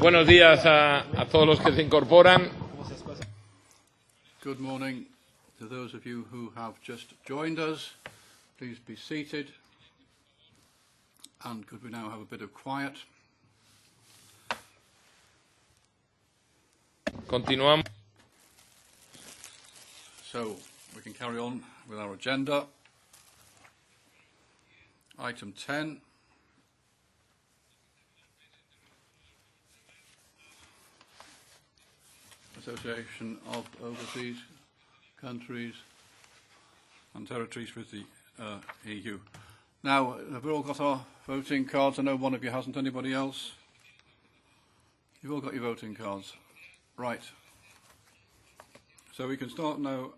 Buenos días a todos los que se incorporan. Good morning to those of you who have just joined us. Please be seated. And could we now have a bit of quiet? Continuamos. So we can carry on with our agenda. Item 10. Association of Overseas Countries and Territories with the EU. Now, have we all got our voting cards? I know one of you hasn't. Anybody else? You've all got your voting cards. Right. So we can start now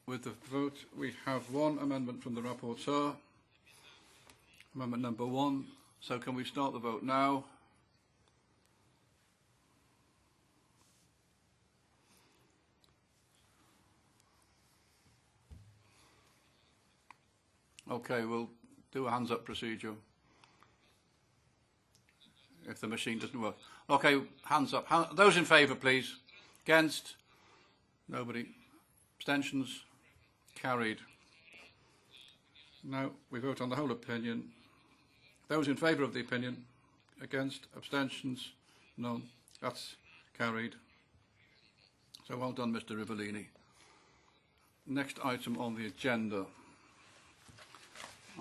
with the vote. We have one amendment from the rapporteur, amendment number 1. So can we start the vote now? Okay, we'll do a hands-up procedure if the machine doesn't work. Okay, hands up. Those in favour, please. Against? Nobody. Abstentions? Carried. Now we vote on the whole opinion. Those in favour of the opinion? Against? Abstentions? None. That's carried. So well done, Mr. Rivellini. Next item on the agenda.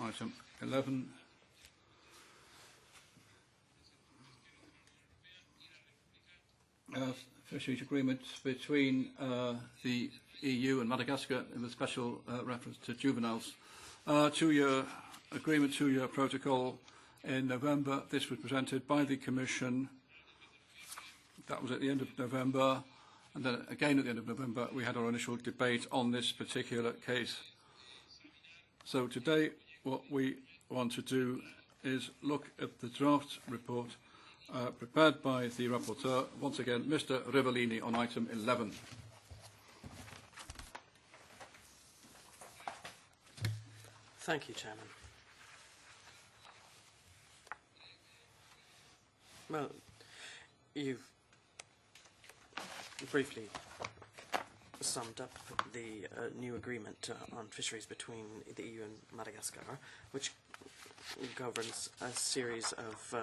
Item 11. Fisheries agreement between the EU and Madagascar with special reference to juveniles. 2-year agreement, 2-year protocol in November. This was presented by the Commission. That was at the end of November. And then again at the end of November, we had our initial debate on this particular case. So today, what we want to do is look at the draft report prepared by the rapporteur, once again, Mr. Rivellini, on item 11. Thank you, Chairman. Well, you've briefly summed up the new agreement on fisheries between the EU and Madagascar, which governs a series of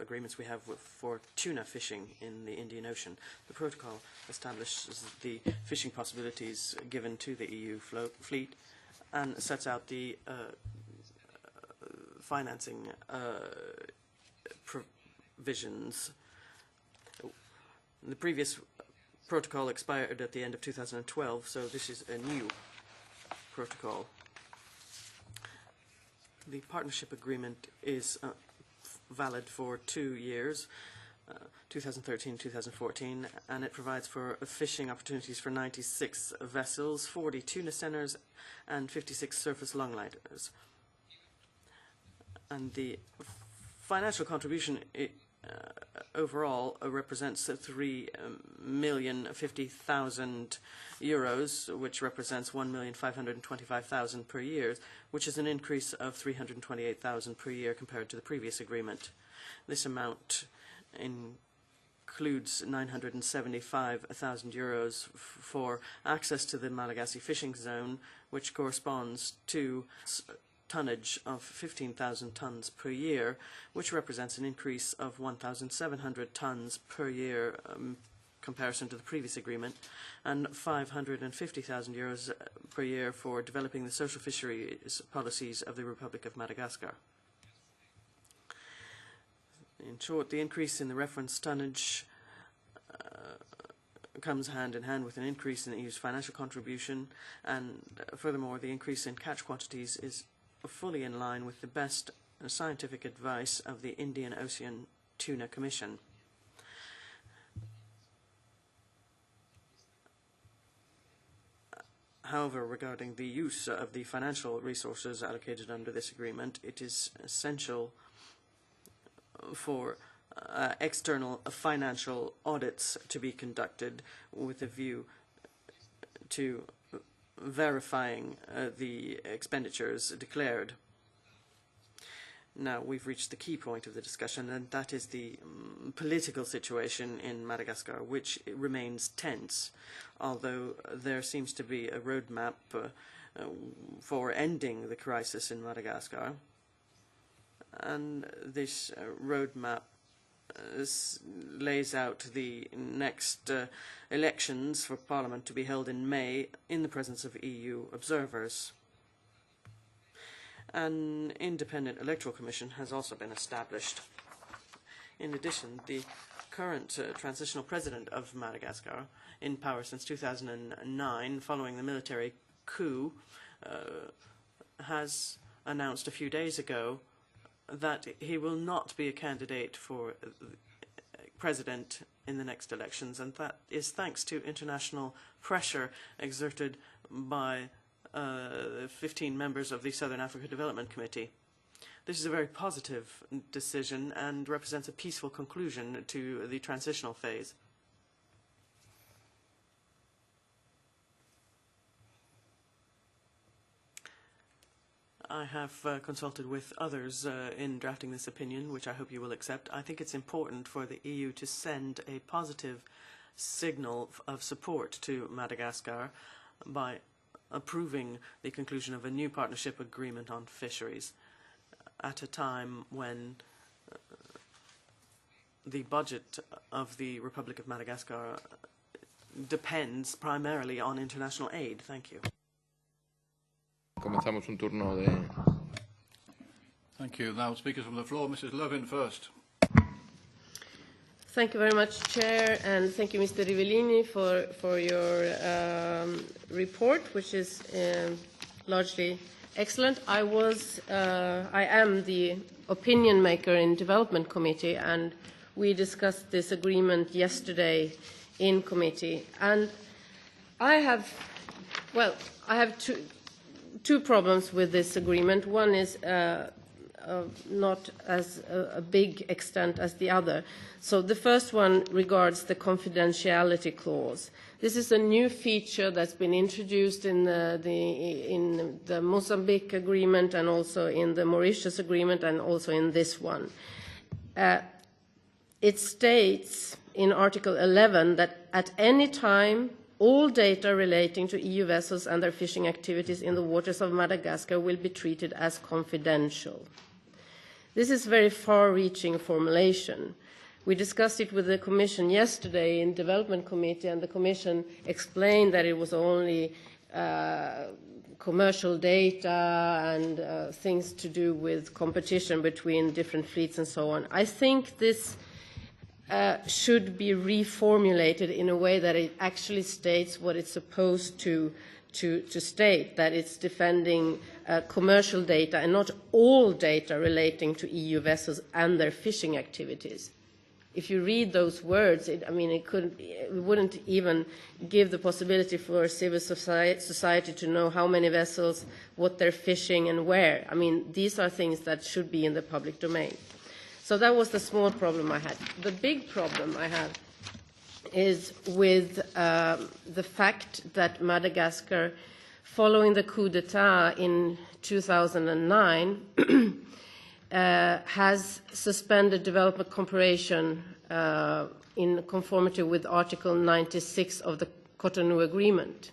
agreements we have for tuna fishing in the Indian Ocean. The protocol establishes the fishing possibilities given to the EU fleet and sets out the financing provisions. The previous protocol expired at the end of 2012, so this is a new protocol. The partnership agreement is valid for 2 years, 2013-2014, and it provides for fishing opportunities for 96 vessels, 40 tuna senners, and 56 surface longliners. And the financial contribution overall represents €3,050,000, which represents €1,525,000 per year, which is an increase of €328,000 per year compared to the previous agreement. This amount includes €975,000 for access to the Malagasy fishing zone, which corresponds to tonnage of 15,000 tonnes per year, which represents an increase of 1,700 tonnes per year comparison to the previous agreement, and €550,000 per year for developing the social fisheries policies of the Republic of Madagascar. In short, the increase in the reference tonnage comes hand in hand with an increase in the EU's financial contribution, and furthermore, the increase in catch quantities is fully in line with the best scientific advice of the Indian Ocean Tuna Commission. However, regarding the use of the financial resources allocated under this agreement, it is essential for external financial audits to be conducted with a view to verifying the expenditures declared. Now, we've reached the key point of the discussion, and that is the political situation in Madagascar, which remains tense, although there seems to be a roadmap for ending the crisis in Madagascar. And this roadmap lays out the next elections for Parliament to be held in May in the presence of EU observers. An independent electoral commission has also been established. In addition, the current transitional president of Madagascar, in power since 2009, following the military coup, has announced a few days ago that he will not be a candidate for president in the next elections, and that is thanks to international pressure exerted by 15 members of the Southern Africa Development Committee. This is a very positive decision and represents a peaceful conclusion to the transitional phase. I have consulted with others in drafting this opinion, which I hope you will accept. I think it's important for the EU to send a positive signal of support to Madagascar by approving the conclusion of a new partnership agreement on fisheries at a time when the budget of the Republic of Madagascar depends primarily on international aid. Thank you. Comenzamos un turno de... Thank you. Now, speakers from the floor. Mrs. Levin first. Thank you very much, Chair, and thank you, Mr. Rivellini, for your report, which is largely excellent. I am the opinion maker in Development Committee, and we discussed this agreement yesterday in committee. And I have two problems with this agreement. One is not as a big extent as the other. So the first one regards the confidentiality clause. This is a new feature that's been introduced in the Mozambique agreement and also in the Mauritius agreement and also in this one. It states in Article 11 that at any time all data relating to EU vessels and their fishing activities in the waters of Madagascar will be treated as confidential. This is a very far-reaching formulation. We discussed it with the Commission yesterday in Development Committee, and the Commission explained that it was only commercial data and things to do with competition between different fleets and so on. I think this should be reformulated in a way that it actually states what it's supposed to state, that it's defending commercial data and not all data relating to EU vessels and their fishing activities. If you read those words, it wouldn't even give the possibility for civil society to know how many vessels, what they're fishing and where. I mean, these are things that should be in the public domain. So that was the small problem I had. The big problem I have is with the fact that Madagascar, following the coup d'etat in 2009, has suspended development cooperation in conformity with Article 96 of the Cotonou Agreement.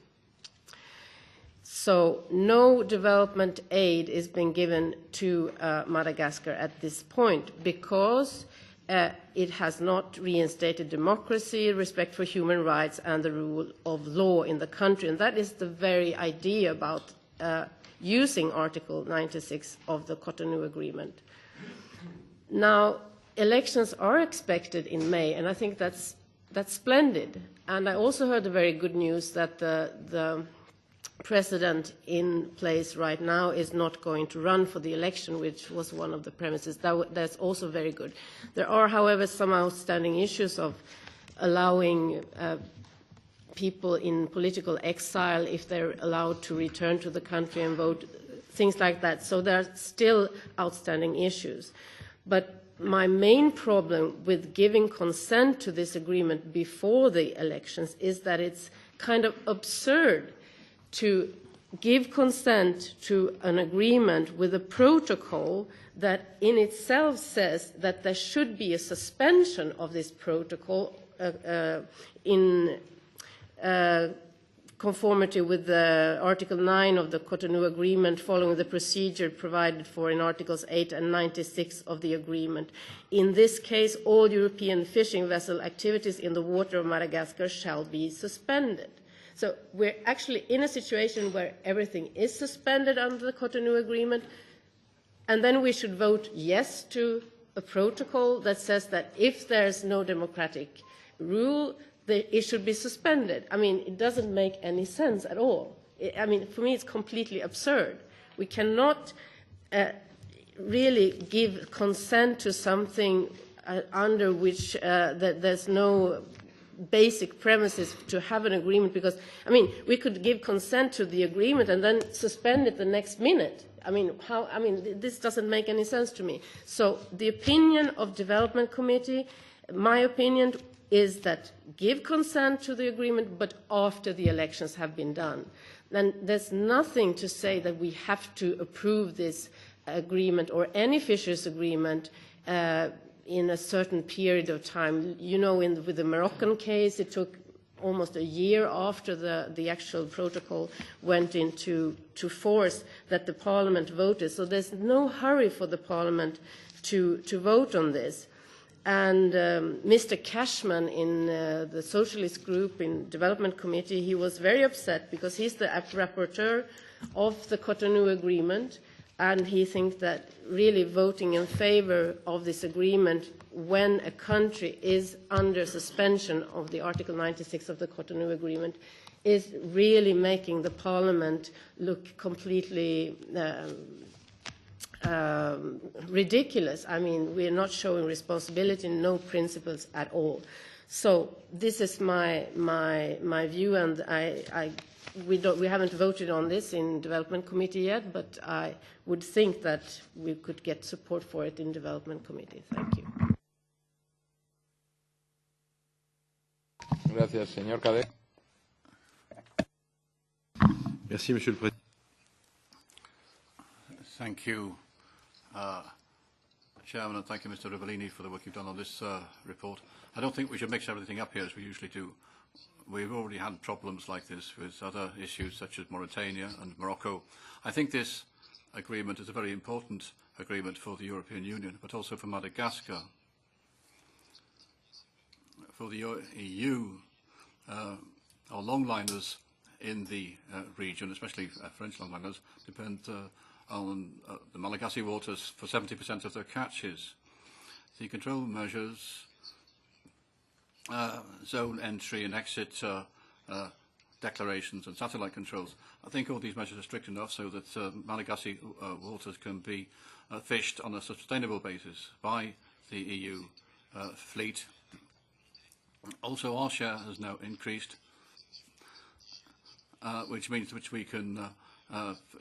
So no development aid is being given to Madagascar at this point because it has not reinstated democracy, respect for human rights, and the rule of law in the country. And that is the very idea about using Article 96 of the Cotonou Agreement. Now, elections are expected in May, and I think that's splendid. And I also heard the very good news that the president in place right now is not going to run for the election, which was one of the premises. That's also very good. There are, however, some outstanding issues of allowing people in political exile, if they're allowed to return to the country and vote, things like that. So there are still outstanding issues. But my main problem with giving consent to this agreement before the elections is that it's kind of absurd to give consent to an agreement with a protocol that in itself says that there should be a suspension of this protocol in conformity with Article 9 of the Cotonou Agreement, following the procedure provided for in Articles 8 and 96 of the agreement. In this case, all European fishing vessel activities in the water of Madagascar shall be suspended. So we're actually in a situation where everything is suspended under the Cotonou Agreement, and then we should vote yes to a protocol that says that if there's no democratic rule, it should be suspended. I mean, it doesn't make any sense at all. I mean, for me, it's completely absurd. We cannot really give consent to something under which there's no basic premises to have an agreement, because, I mean, we could give consent to the agreement and then suspend it the next minute. I mean, this doesn't make any sense to me. So the opinion of Development Committee, my opinion, is that give consent to the agreement, but after the elections have been done. And there's nothing to say that we have to approve this agreement or any fisheries agreement in a certain period of time. You know, with the Moroccan case, it took almost a year after the actual protocol went into force that the Parliament voted. So there's no hurry for the Parliament to vote on this. And Mr. Cashman in the Socialist Group in Development Committee, he was very upset because he's the rapporteur of the Cotonou Agreement, and he thinks that really voting in favor of this agreement when a country is under suspension of the Article 96 of the Cotonou Agreement is really making the Parliament look completely ridiculous. I mean, we are not showing responsibility, no principles at all. So this is my view, and we haven't voted on this in Development Committee yet, but I would think that we could get support for it in Development Committee. Thank you. Gracias, señor Cadec. Merci, Monsieur le Président. Thank you, Chairman, and thank you, Mr. Rivellini, for the work you've done on this report. I don't think we should mix everything up here as we usually do. We've already had problems like this with other issues such as Mauritania and Morocco. I think this agreement is a very important agreement for the European Union, but also for Madagascar. For the EU, our longliners in the region, especially French longliners, depend on the Malagasy waters for 70% of their catches. The control measures, zone entry and exit declarations and satellite controls, I think all these measures are strict enough so that Malagasy waters can be fished on a sustainable basis by the EU fleet. Also, our share has now increased, which means we can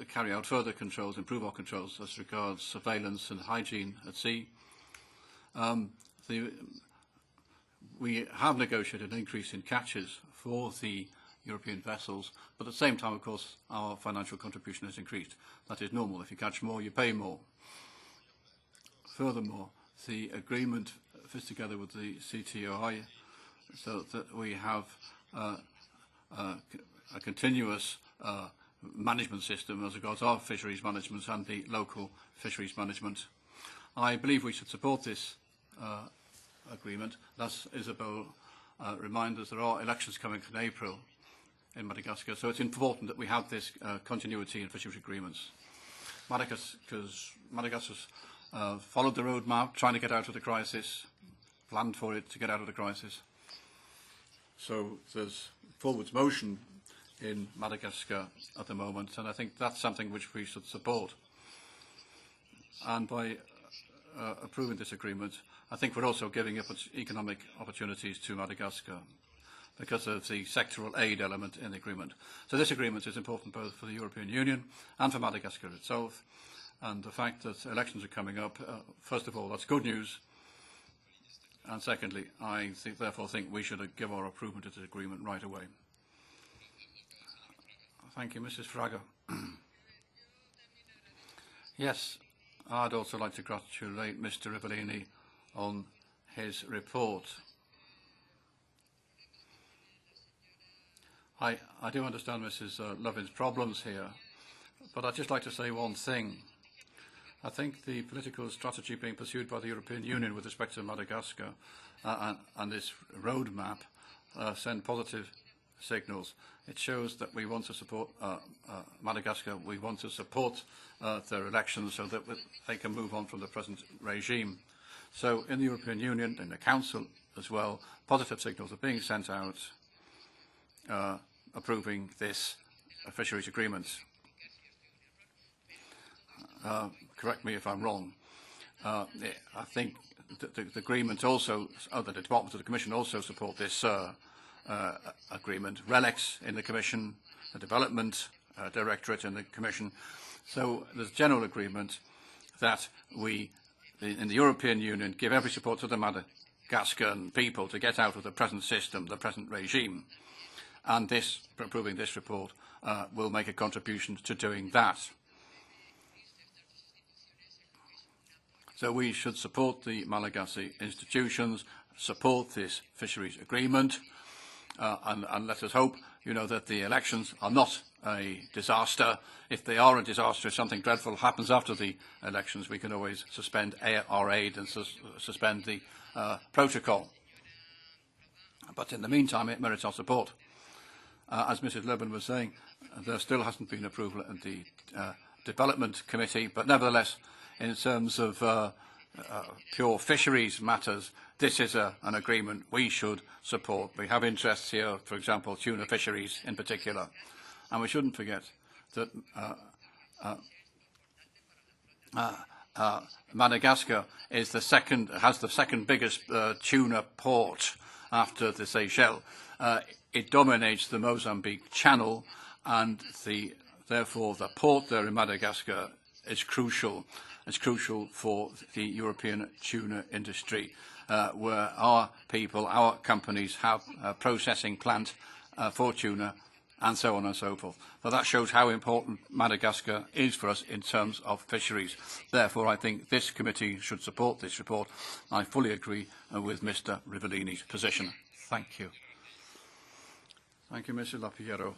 carry out further controls, improve our controls as regards surveillance and hygiene at sea. We have negotiated an increase in catches for the European vessels, but at the same time, of course, our financial contribution has increased. That is normal. If you catch more, you pay more. Furthermore, the agreement fits together with the CTOI so that we have a continuous management system as regards our fisheries management and the local fisheries management. I believe we should support this agreement. As Isabel reminded us, there are elections coming in April in Madagascar, so it's important that we have this continuity in fisheries agreements. Madagascar's followed the roadmap, trying to get out of the crisis, planned for it to get out of the crisis. So there's forwards motion in Madagascar at the moment, and I think that's something which we should support. And by approving this agreement, I think we're also giving up economic opportunities to Madagascar because of the sectoral aid element in the agreement. So this agreement is important both for the European Union and for Madagascar itself. And the fact that elections are coming up, first of all, that's good news. And secondly, I therefore think we should give our approval to this agreement right away. Thank you, Mrs. Fraga. Yes, I'd also like to congratulate Mr. Rivellini on his report. I do understand Mrs. Lovin's problems here, but I'd just like to say one thing. I think the political strategy being pursued by the European Union with respect to Madagascar and this roadmap send positive signals. It shows that we want to support Madagascar. We want to support their elections so that they can move on from the present regime. So in the European Union, in the Council as well, positive signals are being sent out approving this fisheries agreement. Correct me if I'm wrong. I think the agreement also, the Department of the Commission also support this agreement. RELEX in the Commission, the Development Directorate in the Commission. So there's general agreement that we, in the European Union, give every support to the Madagascan people to get out of the present system, the present regime. And this, approving this report, will make a contribution to doing that. So we should support the Malagasy institutions, support this fisheries agreement, and let us hope, that the elections are not a disaster. If they are a disaster, if something dreadful happens after the elections, we can always suspend our aid and suspend the protocol. But in the meantime, it merits our support. As Mrs. Lubin was saying, there still hasn't been approval at the Development Committee, but nevertheless, in terms of pure fisheries matters, this is an agreement we should support. We have interests here, for example, tuna fisheries in particular. And we shouldn't forget that Madagascar is has the second biggest tuna port after the Seychelles. It dominates the Mozambique Channel, and therefore the port there in Madagascar is crucial. It's crucial for the European tuna industry, where our people, our companies have a processing plant for tuna, and so on and so forth. So that shows how important Madagascar is for us in terms of fisheries. Therefore, I think this committee should support this report. I fully agree with Mr. Rivellini's position. Thank you. Thank you, Mr. Lapiero.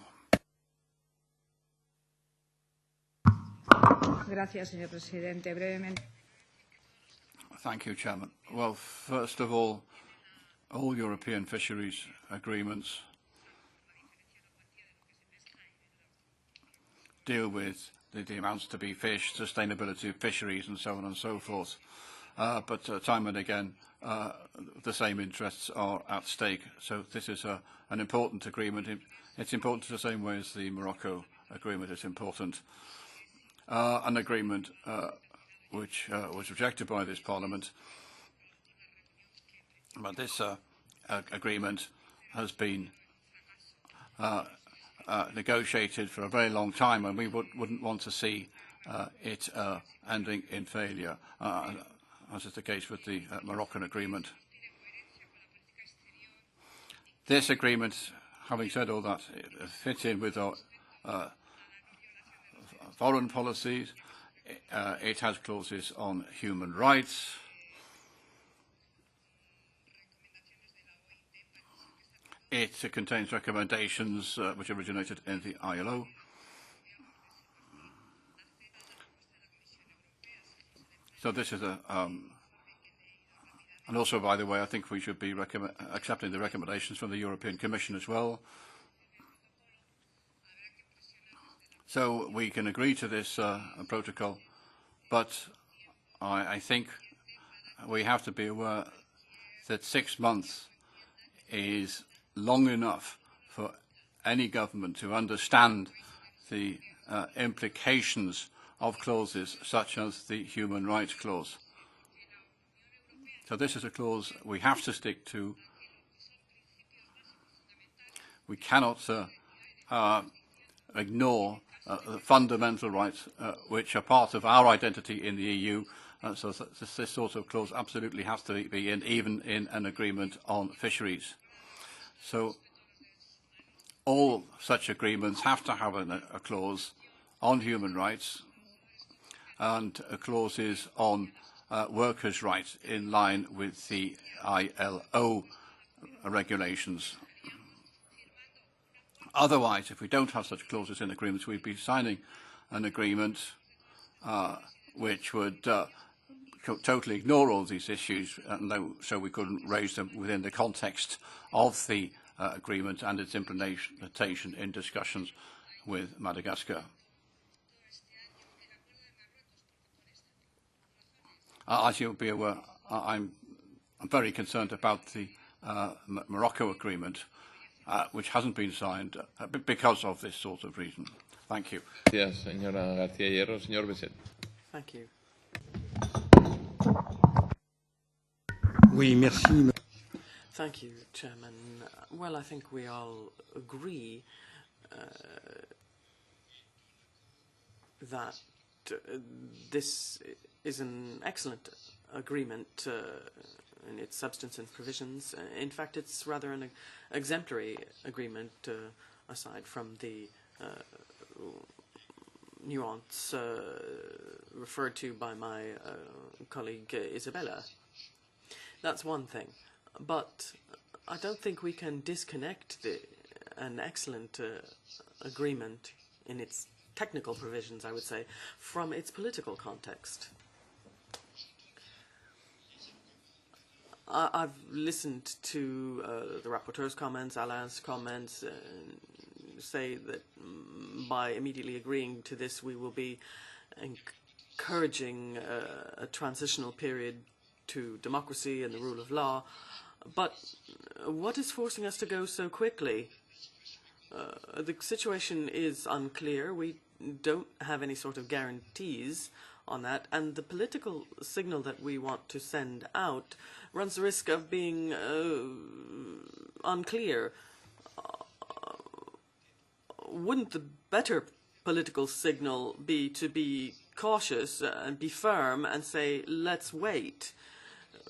Gracias, señor presidente. Brevemente. Thank you, Chairman. Well, first of all European fisheries agreements deal with the amounts to be fished, sustainability of fisheries, and so on and so forth. But time and again, the same interests are at stake. So this is an important agreement. It's important the same way as the Morocco agreement is important. An agreement which was rejected by this Parliament. But this agreement has been negotiated for a very long time, and we wouldn't want to see it ending in failure, as is the case with the Moroccan agreement. This agreement, having said all that, it fits in with our foreign policies. It has clauses on human rights. It contains recommendations which originated in the ILO. So this is and also, by the way, I think we should be accepting the recommendations from the European Commission as well. So we can agree to this protocol, but I think we have to be aware that 6 months is long enough for any government to understand the implications of clauses such as the human rights clause. So this is a clause we have to stick to. We cannot ignore the fundamental rights which are part of our identity in the EU. So this sort of clause absolutely has to be in, even in an agreement on fisheries. So all such agreements have to have a clause on human rights, and clauses on workers' rights in line with the ILO regulations. Otherwise, if we don't have such clauses in agreements, we'd be signing an agreement which would totally ignore all these issues, so we couldn't raise them within the context of the agreement and its implementation in discussions with Madagascar. As you'll be aware, I'm very concerned about the Morocco agreement, which hasn't been signed because of this sort of reason. Thank you. Gracias, señora García Hierro. Señor Besset. Thank you. Oui, merci. Thank you, Chairman. Well, I think we all agree that this is an excellent agreement in its substance and provisions. In fact, it's rather an exemplary agreement, aside from the nuance referred to by my colleague Isabella. That's one thing. But I don't think we can disconnect an excellent agreement in its technical provisions, I would say, from its political context. I've listened to the rapporteur's comments, Alain's comments, say that by immediately agreeing to this, we will be encouraging a transitional period to democracy and the rule of law. But what is forcing us to go so quickly? The situation is unclear. We don't have any sort of guarantees on that, and the political signal that we want to send out runs the risk of being unclear. Wouldn't the better political signal be to be cautious and be firm and say, let's wait?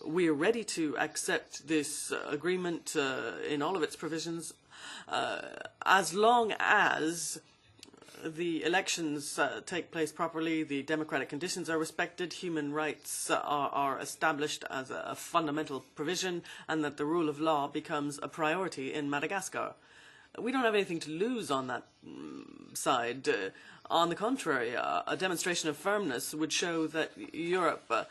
We are ready to accept this agreement in all of its provisions as long as the elections take place properly, the democratic conditions are respected, human rights are established as a fundamental provision, and that the rule of law becomes a priority in Madagascar. We don't have anything to lose on that side. On the contrary, a demonstration of firmness would show that Europe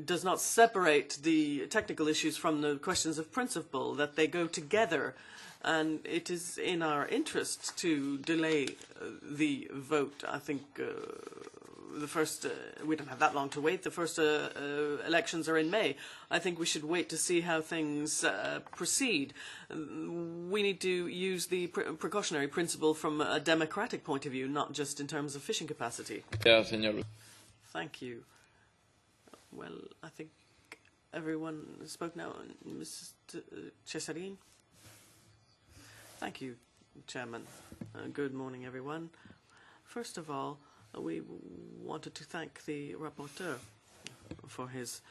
does not separate the technical issues from the questions of principle, that they go together. And it is in our interest to delay the vote. I think the first, we don't have that long to wait. The first elections are in May. I think we should wait to see how things proceed. We need to use the precautionary principle from a democratic point of view, not just in terms of fishing capacity. Yeah, señor. Thank you. Well, I think everyone spoke now. Mrs. Cesarin? Thank you, Chairman. Good morning, everyone. First of all, we wanted to thank the rapporteur for his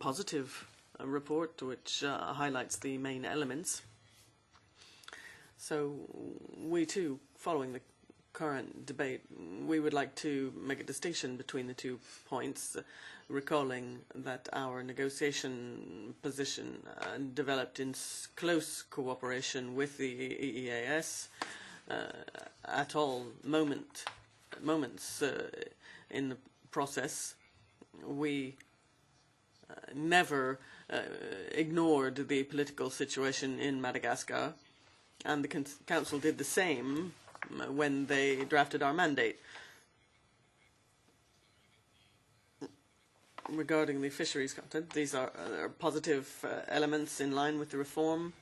positive report, which highlights the main elements. So we too, following the current debate, we would like to make a distinction between the 2 points, recalling that our negotiation position developed in close cooperation with the EEAS at all moments in the process. We never ignored the political situation in Madagascar, and the Council did the same when they drafted our mandate. Regarding the fisheries content, these are positive elements in line with the reform.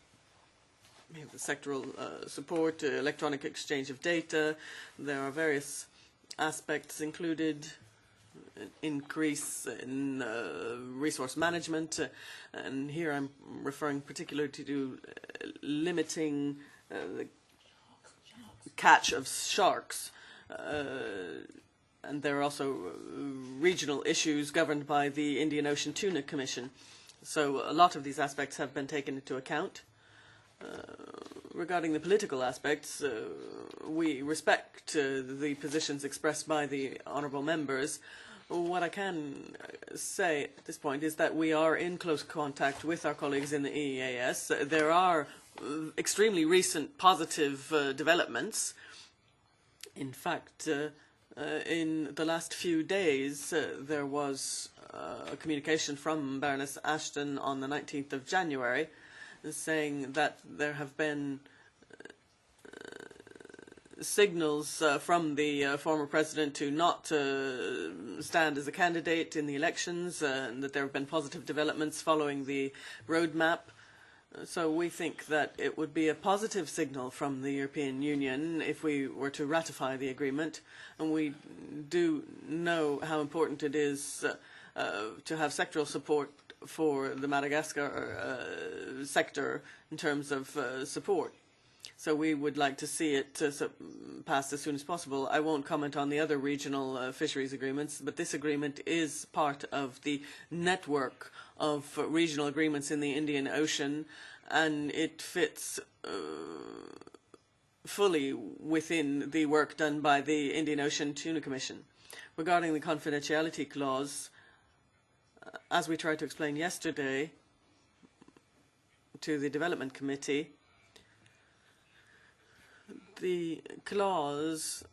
We have the sectoral support, electronic exchange of data. There are various aspects included, increase in resource management, and here I'm referring particularly to limiting the catch of sharks. And there are also regional issues governed by the Indian Ocean Tuna Commission. So a lot of these aspects have been taken into account. regarding the political aspects, we respect the positions expressed by the honourable members. What I can say at this point is that we are in close contact with our colleagues in the EEAS. There are extremely recent positive developments. In fact, in the last few days, there was a communication from Baroness Ashton on the 19th of January saying that there have been signals from the former president to not stand as a candidate in the elections, and that there have been positive developments following the roadmap. So we think that it would be a positive signal from the European Union if we were to ratify the agreement, and we do know how important it is to have sectoral support for the Madagascar sector in terms of support. So we would like to see it passed as soon as possible. I won't comment on the other regional fisheries agreements, but this agreement is part of the network of regional agreements in the Indian Ocean, and it fits fully within the work done by the Indian Ocean Tuna Commission. Regarding the confidentiality clause, as we tried to explain yesterday to the Development Committee, the clause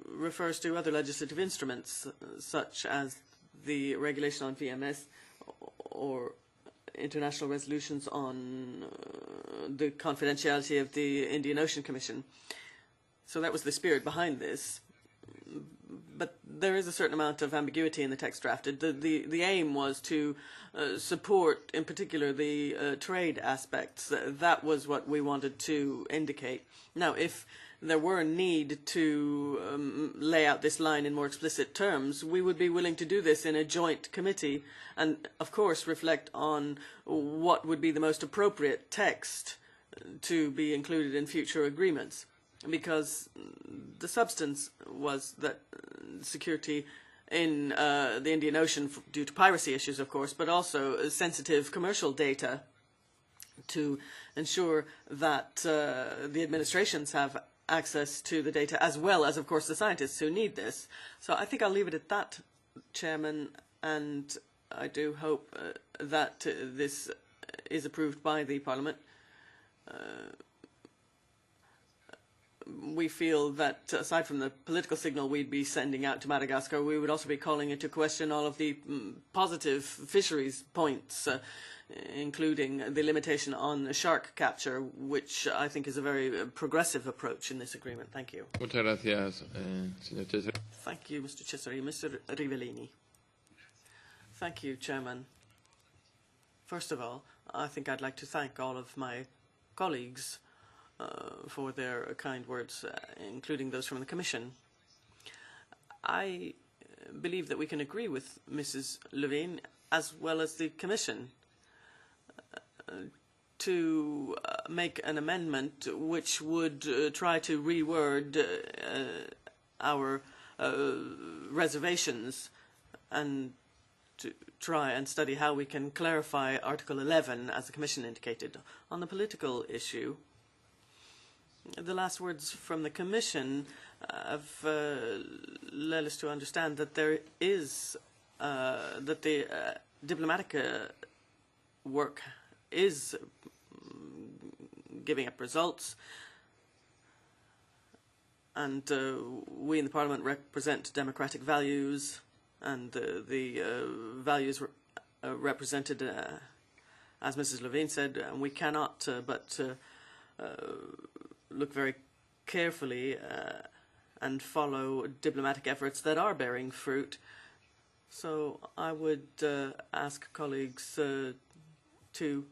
refers to other legislative instruments, such as the regulation on VMS or international resolutions on the confidentiality of the Indian Ocean Commission. So that was the spirit behind this. But there is a certain amount of ambiguity in the text drafted. The aim was to support, in particular, the trade aspects. That was what we wanted to indicate. Now, if there were a need to lay out this line in more explicit terms, we would be willing to do this in a joint committee and, of course, reflect on what would be the most appropriate text to be included in future agreements. Because the substance was that security in the Indian Ocean, due to piracy issues, of course, but also sensitive commercial data to ensure that the administrations have access to the data, as well as, of course, the scientists who need this. So I think I'll leave it at that, Chairman, and I do hope that this is approved by the Parliament. We feel that, aside from the political signal we'd be sending out to Madagascar, we would also be calling into question all of the positive fisheries points, including the limitation on shark capture, which I think is a very progressive approach in this agreement. Thank you. Muchas gracias, señor Cesare. Thank you, Mr. Cesare. Mr. Rivellini. Thank you, Chairman. First of all, I think I'd like to thank all of my colleagues for their kind words, including those from the Commission. I believe that we can agree with Mrs. Levine as well as the Commission to make an amendment which would try to reword our reservations and to try and study how we can clarify Article 11, as the Commission indicated. On the political issue, the last words from the Commission have led us to understand that there is that the diplomatic work is giving up results, and we in the Parliament represent democratic values, and the values represented, as Mrs. Levine said, and we cannot but look very carefully and follow diplomatic efforts that are bearing fruit. So I would ask colleagues to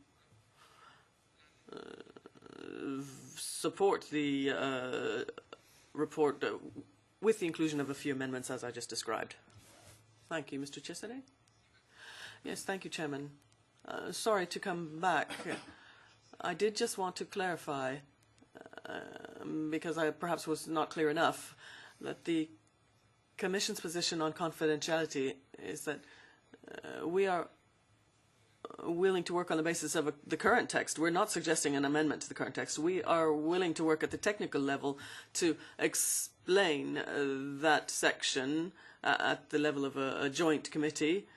support the report with the inclusion of a few amendments as I just described. Thank you, Mr. Cesare. Yes, thank you, Chairman. Sorry to come back. I did just want to clarify, because I perhaps was not clear enough, that the Commission's position on confidentiality is that we are willing to work on the basis of the current text. We're not suggesting an amendment to the current text. We are willing to work at the technical level to explain that section at the level of a joint committee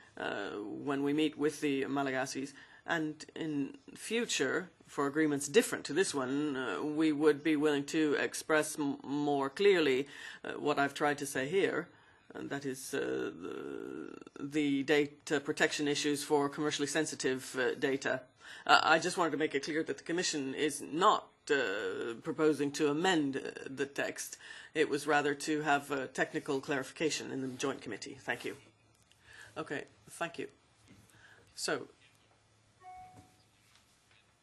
when we meet with the Malagasys. And in future, for agreements different to this one, we would be willing to express more clearly what I've tried to say here. And that is the data protection issues for commercially sensitive data. I just wanted to make it clear that the Commission is not proposing to amend the text. It was rather to have a technical clarification in the joint committee. Thank you. Okay, thank you. So,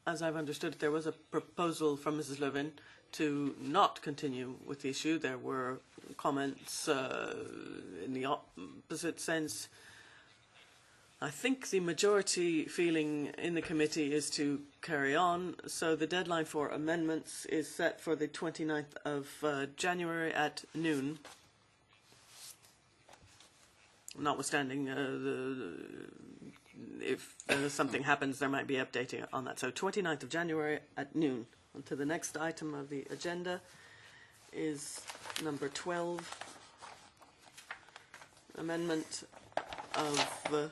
as I've understood it, there was a proposal from Mrs. Lövin to not continue with the issue. There were comments in the opposite sense. I think the majority feeling in the committee is to carry on, so the deadline for amendments is set for the 29th of January at noon. Notwithstanding, if something happens, there might be updating on that. So 29th of January at noon. On to the next item of the agenda is number 12, amendment of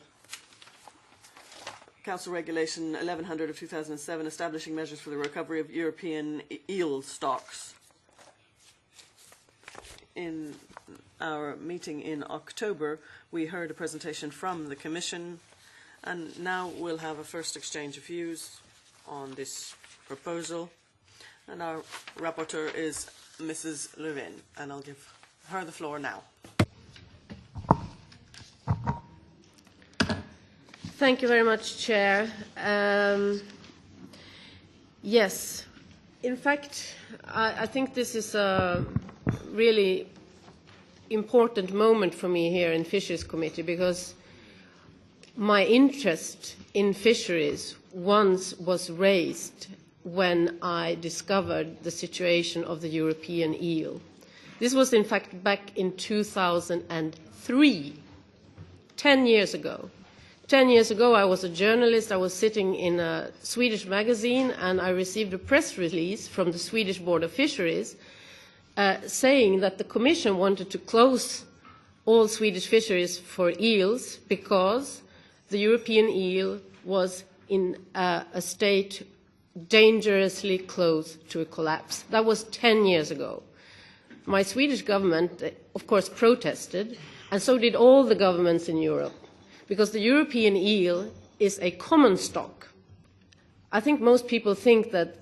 Council Regulation 1100 of 2007, establishing measures for the recovery of European eel stocks. In our meeting in October, we heard a presentation from the Commission, and now we'll have a first exchange of views on this proposal. And our rapporteur is Mrs. Lövin, and I'll give her the floor now. Thank you very much, Chair. Yes, in fact, I think this is a really important moment for me here in Fisheries Committee, because my interest in fisheries once was raised when I discovered the situation of the European eel. This was, in fact, back in 2003, 10 years ago. 10 years ago, I was a journalist. I was sitting in a Swedish magazine, and I received a press release from the Swedish Board of Fisheries saying that the Commission wanted to close all Swedish fisheries for eels because the European eel was in a state dangerously close to a collapse. That was 10 years ago. My Swedish government, of course, protested, and so did all the governments in Europe, because the European eel is a common stock. I think most people think that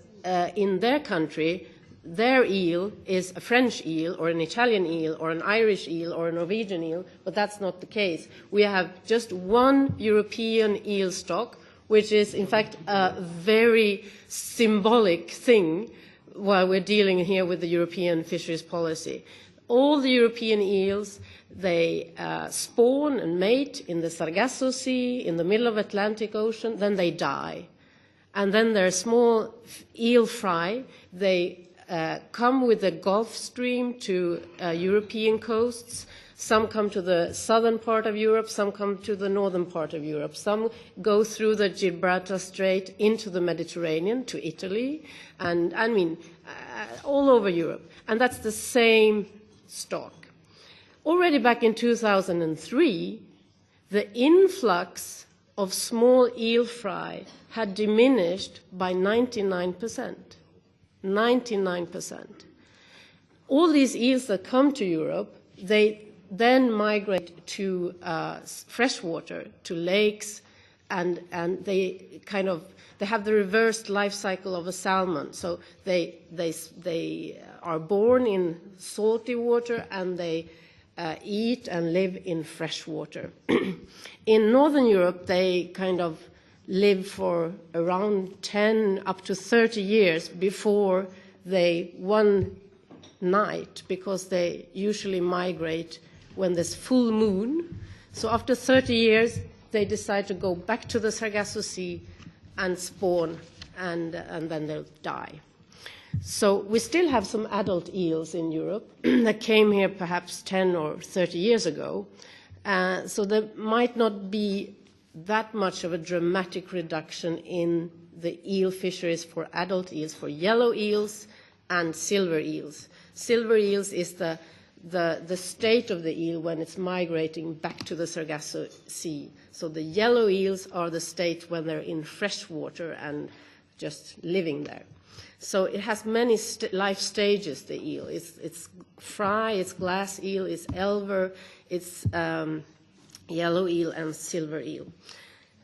in their country, their eel is a French eel or an Italian eel or an Irish eel or a Norwegian eel, but that's not the case. We have just one European eel stock, which is, in fact, a very symbolic thing while we're dealing here with the European fisheries policy. All the European eels, they spawn and mate in the Sargasso Sea, in the middle of Atlantic Ocean, then they die. And then they're small eel fry. They come with the Gulf Stream to European coasts. Some come to the southern part of Europe, some come to the northern part of Europe. Some go through the Gibraltar Strait into the Mediterranean, to Italy, and I mean, all over Europe. And that's the same stock. Already back in 2003, the influx of small eel fry had diminished by 99%. 99%. All these eels that come to Europe, they then migrate to freshwater, to lakes, and they have the reversed life cycle of a salmon. So they are born in salty water, and they eat and live in fresh water. In Northern Europe, they kind of live for around 10 up to 30 years before they one night, because they usually migrate when there's full moon. So after 30 years, they decide to go back to the Sargasso Sea and spawn, and then they'll die. So we still have some adult eels in Europe that came here perhaps 10 or 30 years ago. So there might not be that much of a dramatic reduction in the eel fisheries for adult eels, for yellow eels and silver eels. Silver eels is the state of the eel when it's migrating back to the Sargasso Sea. So the yellow eels are the state when they're in fresh water and just living there. So it has many life stages, the eel. It's fry, it's glass eel, it's elver, it's yellow eel and silver eel.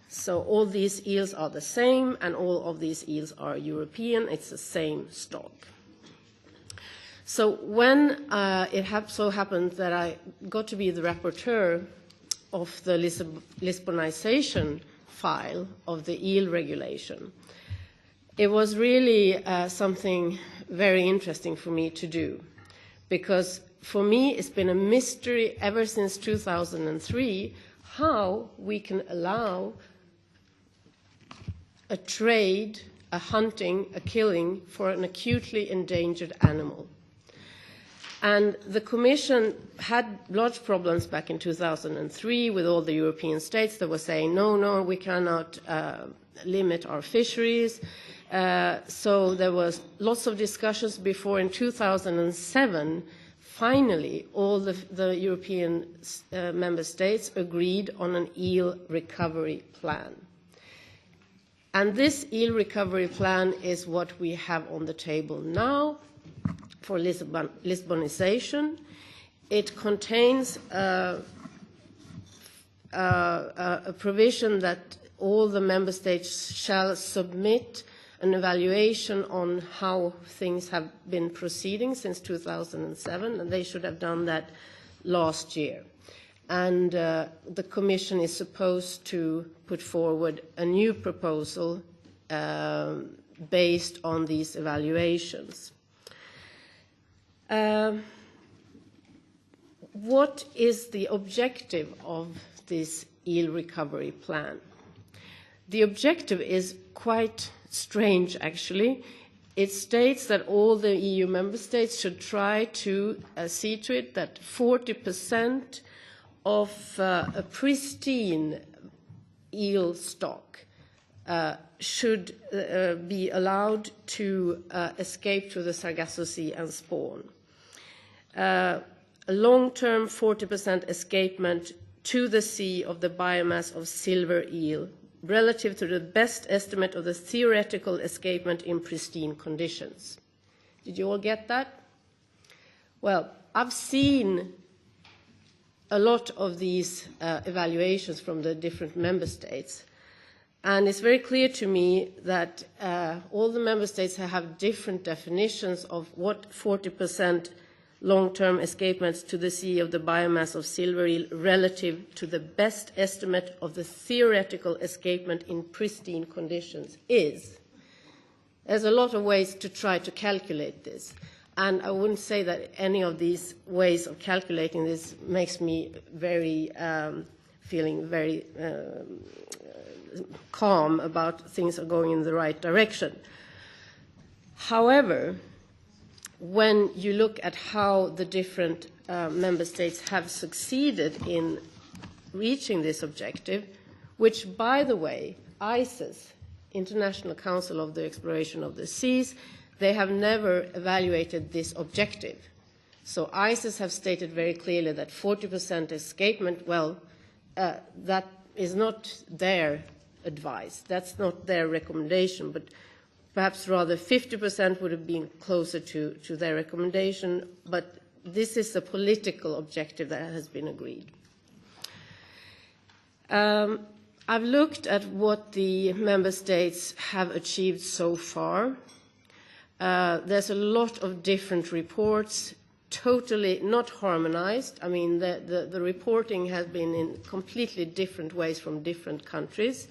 So all these eels are the same, and all of these eels are European. It's the same stock. So when it so happened that I got to be the rapporteur of the Lisbonization file of the eel regulation, it was really something very interesting for me to do, because for me it's been a mystery ever since 2003 how we can allow a trade, a hunting, a killing for an acutely endangered animal. And the Commission had large problems back in 2003 with all the European states that were saying, no, we cannot limit our fisheries. So there was lots of discussions before in 2007, finally, all the European member states agreed on an eel recovery plan. And this eel recovery plan is what we have on the table now for Lisbonization. It contains a provision that all the member states shall submit an evaluation on how things have been proceeding since 2007, and they should have done that last year. And the Commission is supposed to put forward a new proposal based on these evaluations. What is the objective of this eel recovery plan? The objective is quite strange, actually. It states that all the EU member states should try to see to it that 40% of a pristine eel stock should be allowed to escape to the Sargasso Sea and spawn. A long-term 40% escapement to the sea of the biomass of silver eel relative to the best estimate of the theoretical escapement in pristine conditions. Did you all get that? Well, I've seen a lot of these evaluations from the different member states, and it's very clear to me that all the member states have different definitions of what 40% long-term escapements to the sea of the biomass of silver eel relative to the best estimate of the theoretical escapement in pristine conditions is. There's a lot of ways to try to calculate this, and I wouldn't say that any of these ways of calculating this makes me very feeling very calm about things are going in the right direction. However, when you look at how the different member states have succeeded in reaching this objective, which, by the way, ICES, International Council of the Exploration of the Seas, they have never evaluated this objective. So ICES have stated very clearly that 40% escapement, well, that is not their advice. That's not their recommendation, but perhaps rather 50% would have been closer to their recommendation, but this is the political objective that has been agreed. I've looked at what the member states have achieved so far. There's a lot of different reports, totally not harmonized. I mean, the reporting has been in completely different ways from different countries.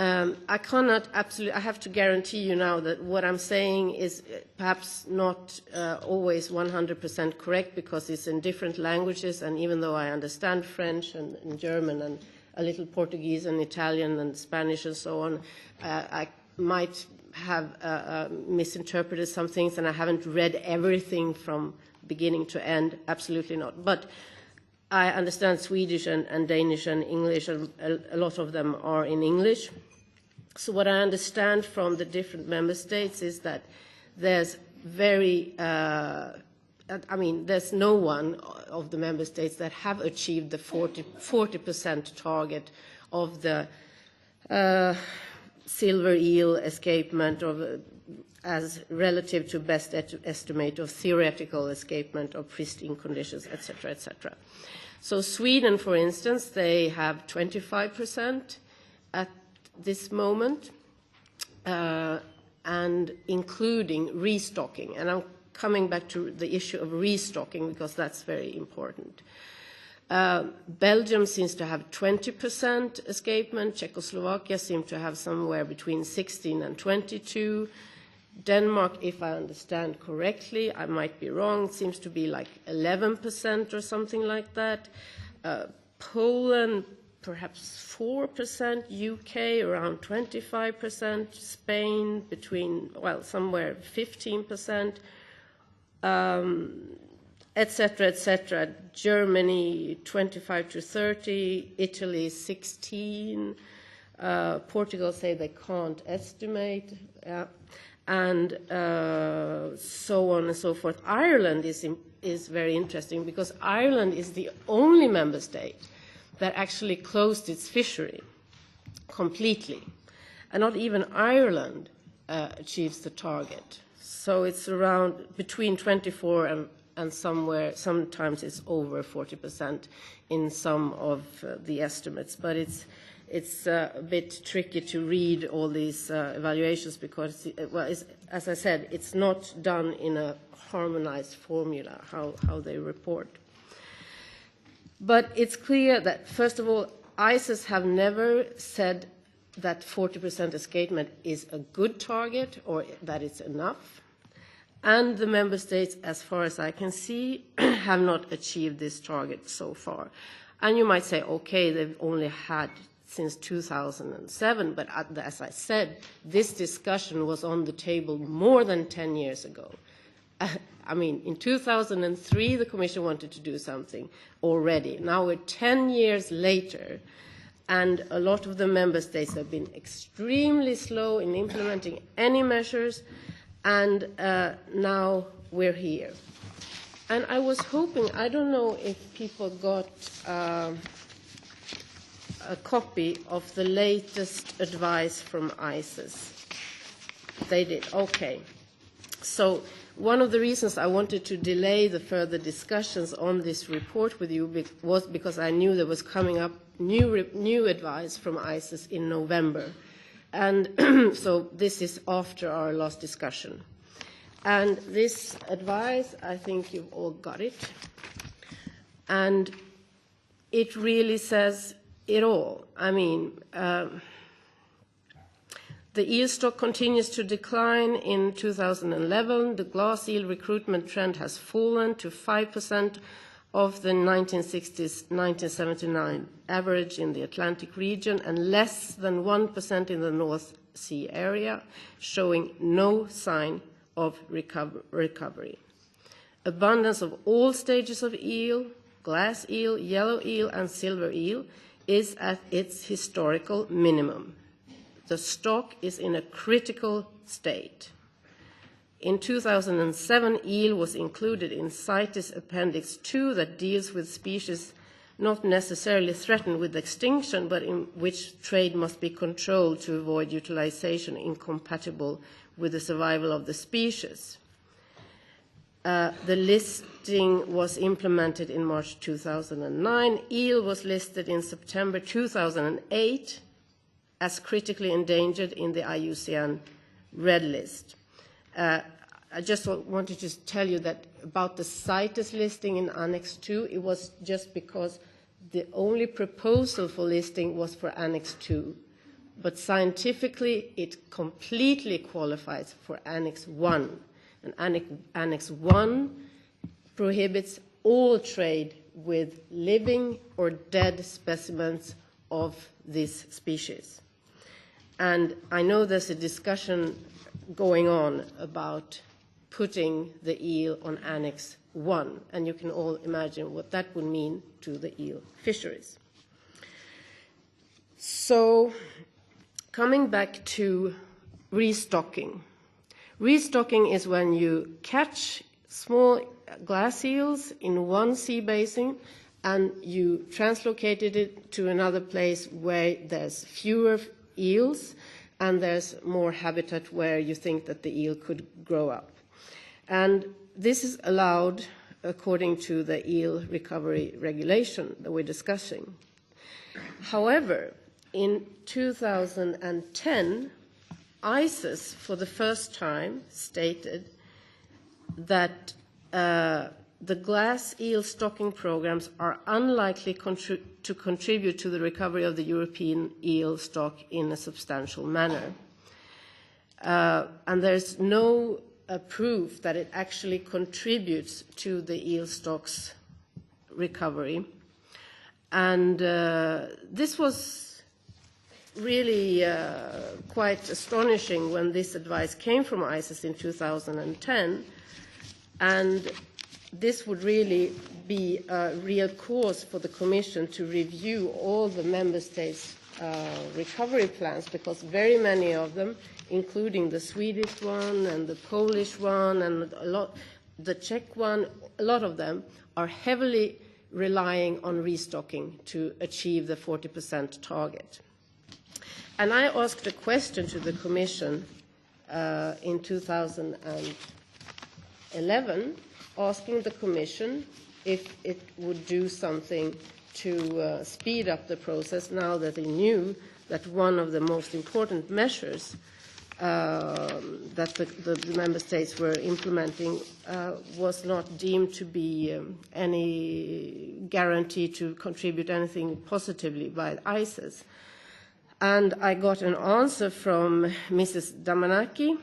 I cannot absolutely, I have to guarantee you now that what I'm saying is perhaps not always 100% correct because it's in different languages, and even though I understand French and German and a little Portuguese and Italian and Spanish and so on, I might have misinterpreted some things, and I haven't read everything from beginning to end, absolutely not. But I understand Swedish and Danish and English, and a lot of them are in English. So what I understand from the different member states is that there's there's no one of the member states that have achieved the 40% target of the silver eel escapement as relative to best estimate of theoretical escapement of pristine conditions, etc., etc. So Sweden, for instance, they have 25% at this moment, and including restocking. And I'm coming back to the issue of restocking because that's very important. Belgium seems to have 20% escapement. Czechoslovakia seems to have somewhere between 16 and 22. Denmark, if I understand correctly, I might be wrong, seems to be like 11% or something like that. Poland, perhaps 4%, UK around 25%, Spain somewhere 15%, etc., etc. Germany 25 to 30, Italy 16, Portugal say they can't estimate, and so on and so forth. Ireland is very interesting because Ireland is the only member state that actually closed its fishery completely. And not even Ireland achieves the target. So it's around between 24 and sometimes it's over 40% in some of the estimates. But it's a bit tricky to read all these evaluations because, as I said, it's not done in a harmonized formula, how they report. But it's clear that, first of all, ICES have never said that 40% escapement is a good target or that it's enough. And the member states, as far as I can see, have not achieved this target so far. And you might say, okay, they've only had since 2007, but as I said, this discussion was on the table more than 10 years ago. I mean, in 2003, the Commission wanted to do something already. Now we're 10 years later, and a lot of the member states have been extremely slow in implementing any measures, and now we're here. And I was hoping, I don't know if people got a copy of the latest advice from ICES. They did, okay. So one of the reasons I wanted to delay the further discussions on this report with you was because I knew there was coming up new advice from ICES in November. And so this is after our last discussion. And this advice, I think you've all got it. And it really says it all. I mean, the eel stock continues to decline in 2011. The glass eel recruitment trend has fallen to 5% of the 1960s-1979 average in the Atlantic region and less than 1% in the North Sea area, showing no sign of recovery. Abundance of all stages of eel, glass eel, yellow eel, and silver eel is at its historical minimum. The stock is in a critical state. In 2007, eel was included in CITES Appendix 2 that deals with species not necessarily threatened with extinction, but in which trade must be controlled to avoid utilization incompatible with the survival of the species. The listing was implemented in March 2009. Eel was listed in September 2008 as critically endangered in the IUCN Red List. I just wanted to tell you that about the CITES listing in Annex 2, it was just because the only proposal for listing was for Annex 2. But scientifically, it completely qualifies for Annex 1. And Annex 1 prohibits all trade with living or dead specimens of this species. And I know there's a discussion going on about putting the eel on Annex 1. And you can all imagine what that would mean to the eel fisheries. So, coming back to restocking. Restocking is when you catch small glass eels in one sea basin and you translocated it to another place where there's fewer eels and there's more habitat where you think that the eel could grow up. And this is allowed according to the eel recovery regulation that we're discussing. However, in 2010, ICES for the first time stated that the glass eel stocking programs are unlikely to contribute to the recovery of the European eel stock in a substantial manner. And there's no proof that it actually contributes to the eel stock's recovery. And this was really quite astonishing when this advice came from ICES in 2010. And this would really be a real cause for the Commission to review all the Member States' recovery plans, because very many of them, including the Swedish one and the Polish one and the Czech one, a lot of them are heavily relying on restocking to achieve the 40% target. And I asked a question to the Commission in 2011, asking the Commission if it would do something to speed up the process now that they knew that one of the most important measures that the Member States were implementing was not deemed to be any guarantee to contribute anything positively by ICES. And I got an answer from Mrs. Damanaki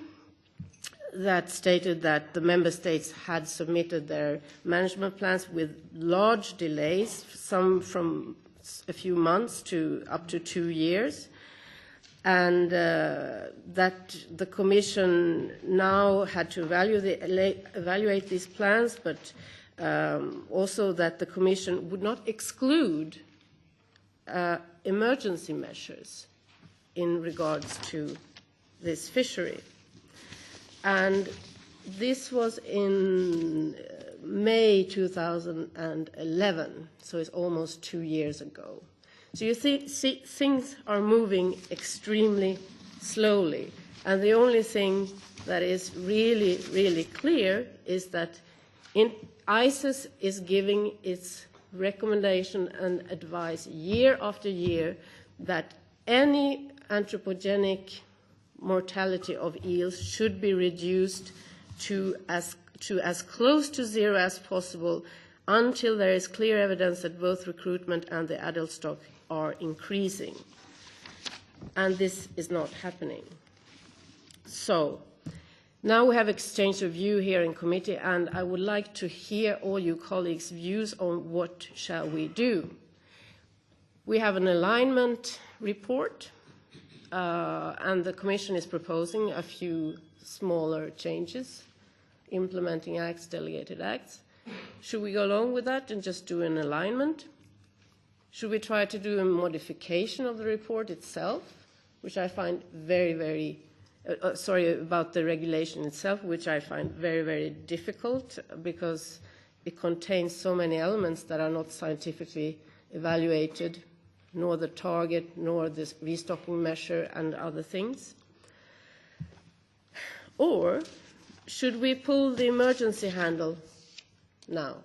that stated that the Member States had submitted their management plans with large delays, some from a few months to up to 2 years, and that the Commission now had to evaluate these plans, but also that the Commission would not exclude emergency measures in regards to this fishery. And this was in May 2011, so it's almost 2 years ago. So you see, things are moving extremely slowly. And the only thing that is really, really clear is that ICES is giving its recommendation and advice year after year that any anthropogenic mortality of eels should be reduced to as close to zero as possible until there is clear evidence that both recruitment and the adult stock are increasing. And this is not happening. So now we have exchanged of view here in committee, and I would like to hear all you colleagues' views on what shall we do. We have an alignment report, and the Commission is proposing a few smaller changes, implementing acts, delegated acts. Should we go along with that and just do an alignment? Should we try to do a modification of the report itself, which I find very, about the regulation itself, which I find very, very difficult because it contains so many elements that are not scientifically evaluated, nor the target, nor this restocking measure and other things? Or should we pull the emergency handle now?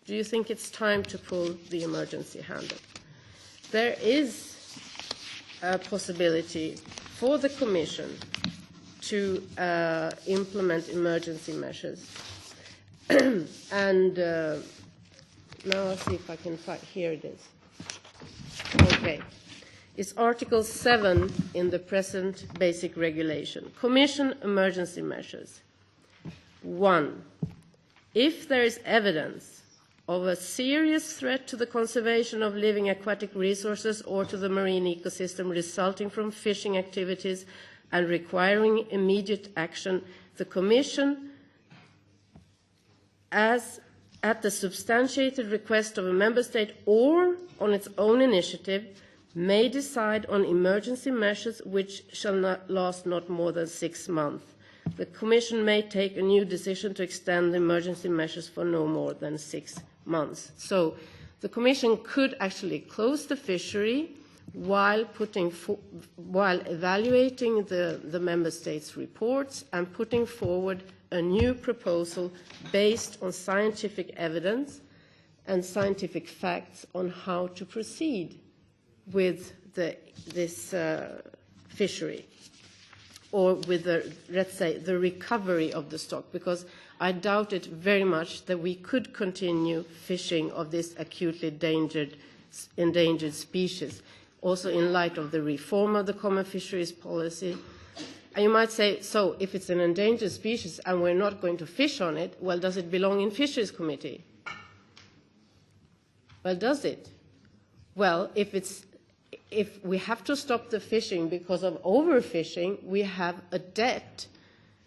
Do you think it's time to pull the emergency handle? There is a possibility for the Commission to implement emergency measures. And now I'll see if I can find, here it is. Okay. It's Article 7 in the present basic regulation. Commission emergency measures. 1. If there is evidence of a serious threat to the conservation of living aquatic resources or to the marine ecosystem resulting from fishing activities and requiring immediate action, the Commission as at the substantiated request of a member state or on its own initiative, may decide on emergency measures which shall not last not more than 6 months. The Commission may take a new decision to extend the emergency measures for no more than 6 months. So the Commission could actually close the fishery while evaluating the member states' reports and putting forward a new proposal based on scientific evidence and scientific facts on how to proceed with this fishery, or with let's say, the recovery of the stock, because I doubt it very much that we could continue fishing of this acutely endangered species, also in light of the reform of the common fisheries policy. And you might say, so if it's an endangered species and we're not going to fish on it, well, does it belong in Fisheries Committee? Well, does it? Well, if we have to stop the fishing because of overfishing, we have a debt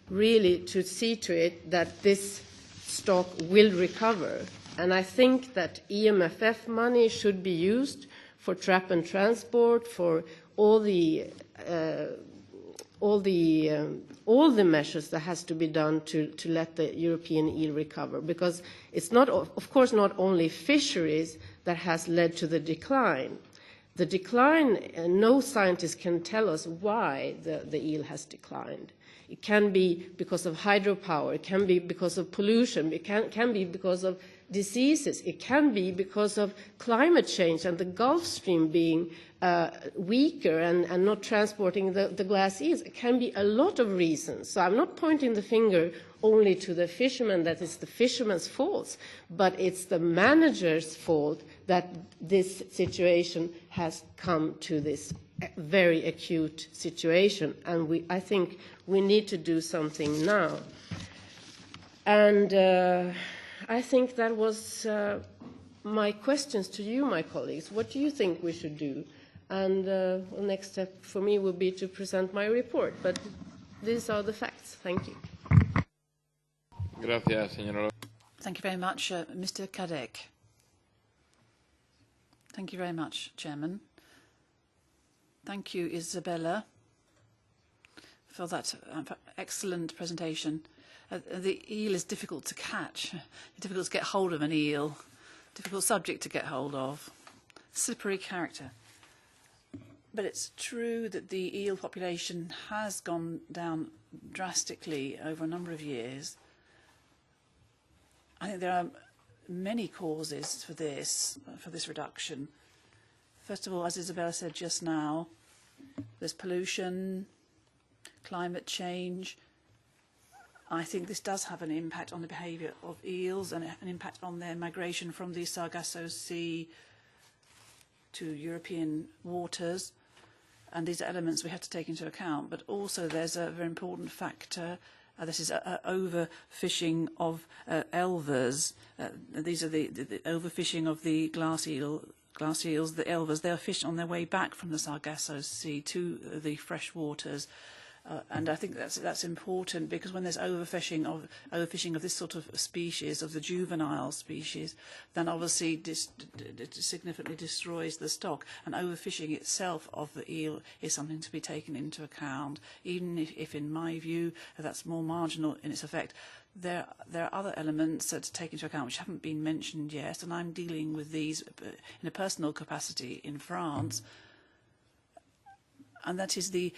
really to see to it that this stock will recover. And I think that EMFF money should be used for trap and transport, for all the measures that has to be done to let the European eel recover, because it's not, of course, not only fisheries that has led to the decline. The decline, no scientist can tell us why the eel has declined. It can be because of hydropower, it can be because of pollution, it can be because of diseases, it can be because of climate change and the Gulf Stream being weaker and not transporting the glass eels. It can be a lot of reasons. So I'm not pointing the finger only to the fishermen, that it's the fishermen's fault, but it's the manager's fault that this situation has come to this very acute situation. And I think we need to do something now. And I think that was my questions to you, my colleagues. What do you think we should do? And the next step for me will be to present my report. But these are the facts. Thank you. Gracias, señora. Thank you very much, Mr. Kadek. Thank you very much, Chairman. Thank you, Isabella, for that excellent presentation. The eel is difficult to catch, difficult to get hold of an eel, difficult subject to get hold of, slippery character. But it's true that the eel population has gone down drastically over a number of years. I think there are many causes for this reduction. First of all, as Isabella said just now, there's pollution, climate change. I think this does have an impact on the behaviour of eels and an impact on their migration from the Sargasso Sea to European waters. And these are elements we have to take into account. But also there's a very important factor. This is overfishing of elvers. These are the overfishing of the glass eels, the elvers. They are fished on their way back from the Sargasso Sea to the fresh waters. And I think that's important, because when there's overfishing of this sort of species, of the juvenile species, then obviously it significantly destroys the stock. And overfishing itself of the eel is something to be taken into account, even if in my view, that's more marginal in its effect. There are other elements to take into account which haven't been mentioned yet, and I'm dealing with these in a personal capacity in France, and that is the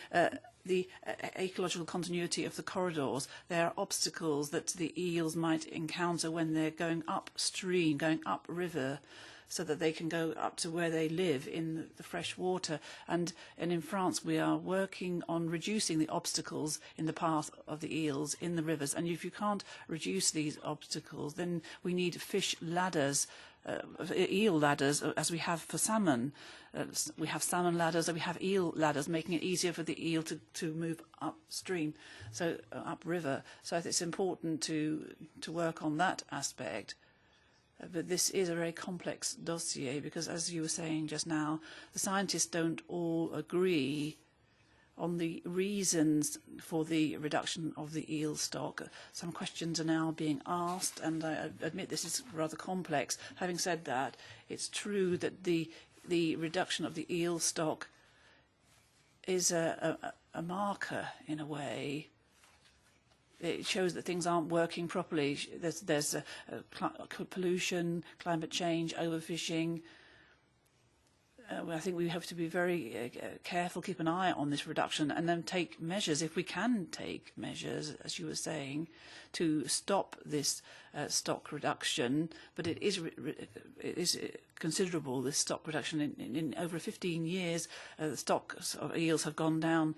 ecological continuity of the corridors. There are obstacles that the eels might encounter when they're going upstream, going upriver, so that they can go up to where they live in the fresh water. And in France, we are working on reducing the obstacles in the path of the eels in the rivers. And if you can't reduce these obstacles, then we need fish ladders, eel ladders, as we have for salmon. We have salmon ladders, and we have eel ladders, making it easier for the eel to move upstream, so upriver. So I think it's important to work on that aspect. But this is a very complex dossier, because, as you were saying just now, the scientists don't all agree on the reasons for the reduction of the eel stock. Some questions are now being asked, and I admit this is rather complex. Having said that, it's true that the reduction of the eel stock is a marker, in a way. It shows that things aren't working properly. There's pollution, climate change, overfishing. I think we have to be very careful, keep an eye on this reduction, and then take measures, if we can take measures, as you were saying, to stop this stock reduction. But it is considerable, this stock reduction. In over 15 years, the stocks of eels have gone down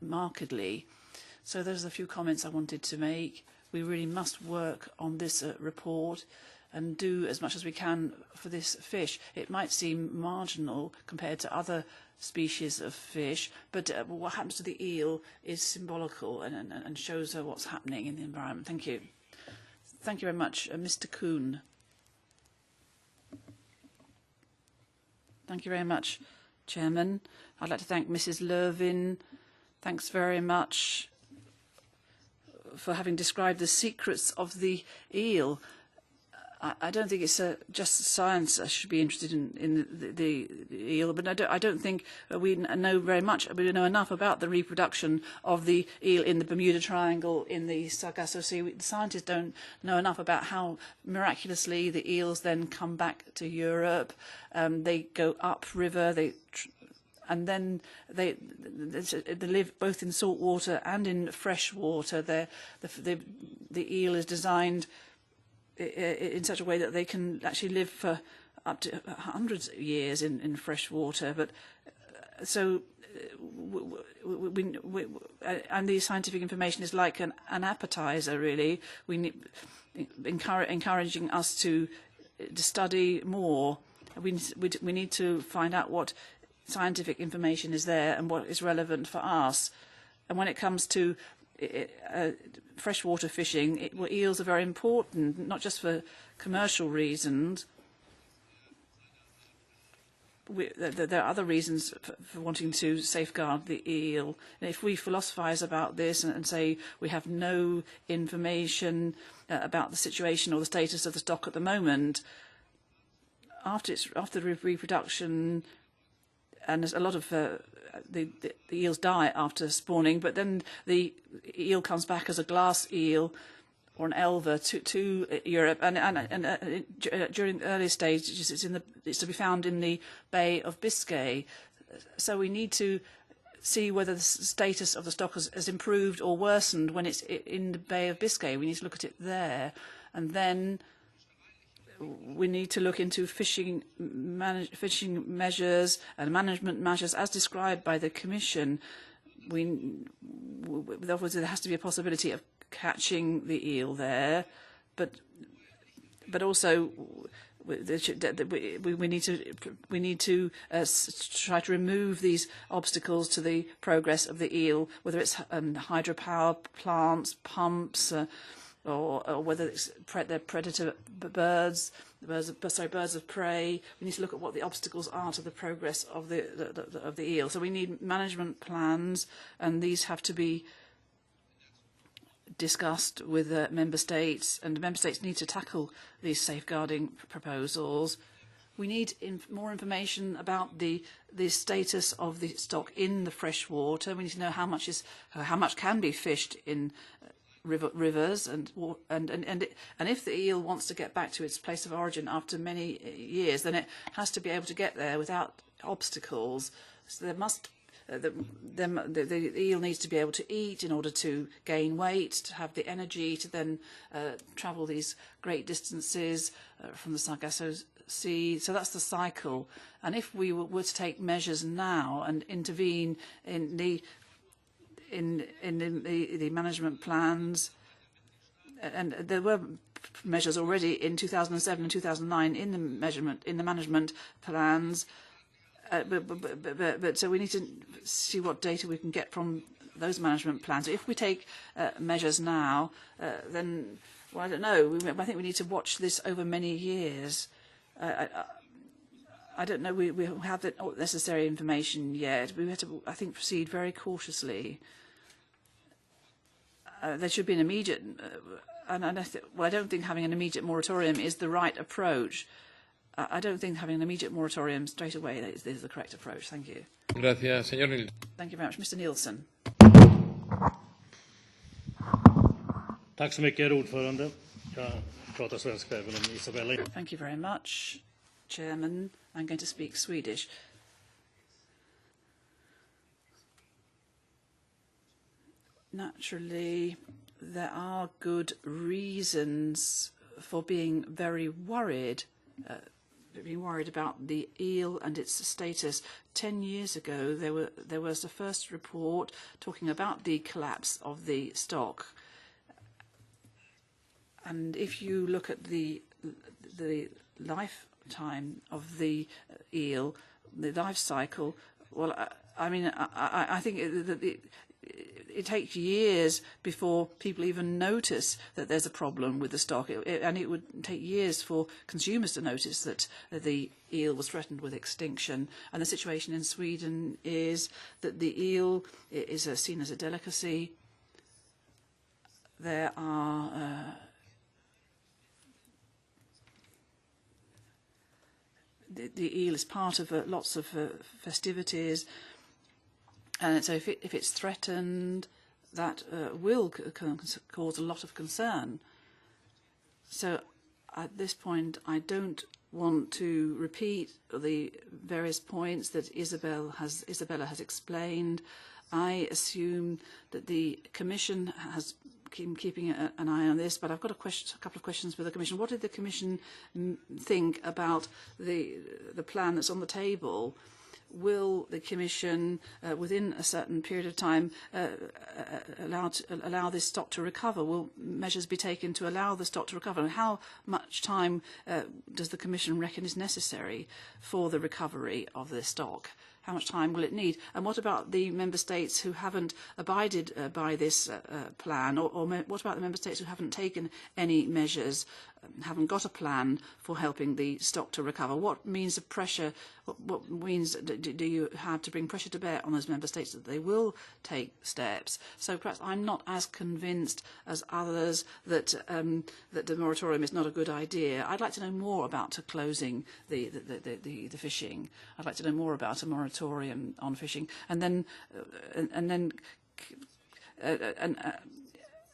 markedly. So those are a few comments I wanted to make. We really must work on this report and do as much as we can for this fish. It might seem marginal compared to other species of fish, but what happens to the eel is symbolical and shows what's happening in the environment. Thank you. Thank you very much. Mr. Kuhn. Thank you very much, Chairman. I'd like to thank Mrs. Lurvin. Thanks very much for having described the secrets of the eel. I don't think it's just science I should be interested in the eel, but I don't think we know very much. We know enough about the reproduction of the eel in the Bermuda Triangle, in the Sargasso Sea. The scientists don't know enough about how miraculously the eels then come back to Europe. They go upriver, and then they live both in salt water and in fresh water. The eel is designed in such a way that they can actually live for up to hundreds of years in fresh water. But so and the scientific information is like an appetizer, really. We need encouraging us to study more. We need to find out what scientific information is there and what is relevant for us. And when it comes to freshwater fishing, eels are very important, not just for commercial reasons. There are other reasons for wanting to safeguard the eel. And if we philosophise about this and say we have no information about the situation or the status of the stock at the moment, after reproduction, and there's a lot of the eels die after spawning, but then the eel comes back as a glass eel or an elver to Europe, and during the early stages it's to be found in the Bay of Biscay. So we need to see whether the status of the stock has improved or worsened when it's in the Bay of Biscay. We need to look at it there, and then we need to look into fishing measures and management measures as described by the Commission. Therefore, there has to be a possibility of catching the eel there, but also we need to try to remove these obstacles to the progress of the eel, whether it's hydropower plants, pumps. Or whether it's they're predator birds of prey. We need to look at what the obstacles are to the progress of the eel. So we need management plans, and these have to be discussed with member states, and the member states need to tackle these safeguarding proposals. We need more information about the status of the stock in the fresh water. We need to know how much can be fished in rivers, and if the eel wants to get back to its place of origin after many years, then it has to be able to get there without obstacles. So the eel needs to be able to eat in order to gain weight, to have the energy to then travel these great distances from the Sargasso Sea. So that's the cycle. And if we were to take measures now and intervene in the management plans, and there were measures already in 2007 and 2009 in the management plans, but so we need to see what data we can get from those management plans. If we take measures now, then I don't know. I think we need to watch this over many years. I don't know, we have the necessary information yet. We have to, I think, proceed very cautiously. There should be an immediate, and I don't think having an immediate moratorium is the right approach. I don't think having an immediate moratorium straight away is the correct approach. Thank you. Gracias, señor Nilsson. Thank you very much. Mr. Nielsen. Tack så mycket, herr ordförande. Jag pratar svenska även om Isabella. Thank you very much, Chairman. I'm going to speak Swedish. Naturally, there are good reasons for being very worried about the eel and its status. 10 years ago, there was the first report talking about the collapse of the stock. And if you look at the lifetime of the eel, the life cycle, well, I think it takes years before people even notice that there's a problem with the stock, and it would take years for consumers to notice that the eel was threatened with extinction. And the situation in Sweden is that the eel is seen as a delicacy. There are the eel is part of lots of festivities. And so if it's threatened, that will cause a lot of concern. So at this point, I don't want to repeat the various points that Isabella has explained. I assume that the Commission has keeping an eye on this, but I've got a couple of questions for the Commission. What did the Commission think about the plan that's on the table? Will the Commission, within a certain period of time, allow this stock to recover? Will measures be taken to allow the stock to recover? And how much time does the Commission reckon is necessary for the recovery of this stock? How much time will it need? And what about the member states who haven't abided by this plan? Or what about the member states who haven't taken any measures, haven't got a plan for helping the stock to recover? What means of pressure, what means do you have to bring pressure to bear on those member states that they will take steps? So perhaps I'm not as convinced as others that that the moratorium is not a good idea. I'd like to know more about closing the fishing. I'd like to know more about a moratorium on fishing, and then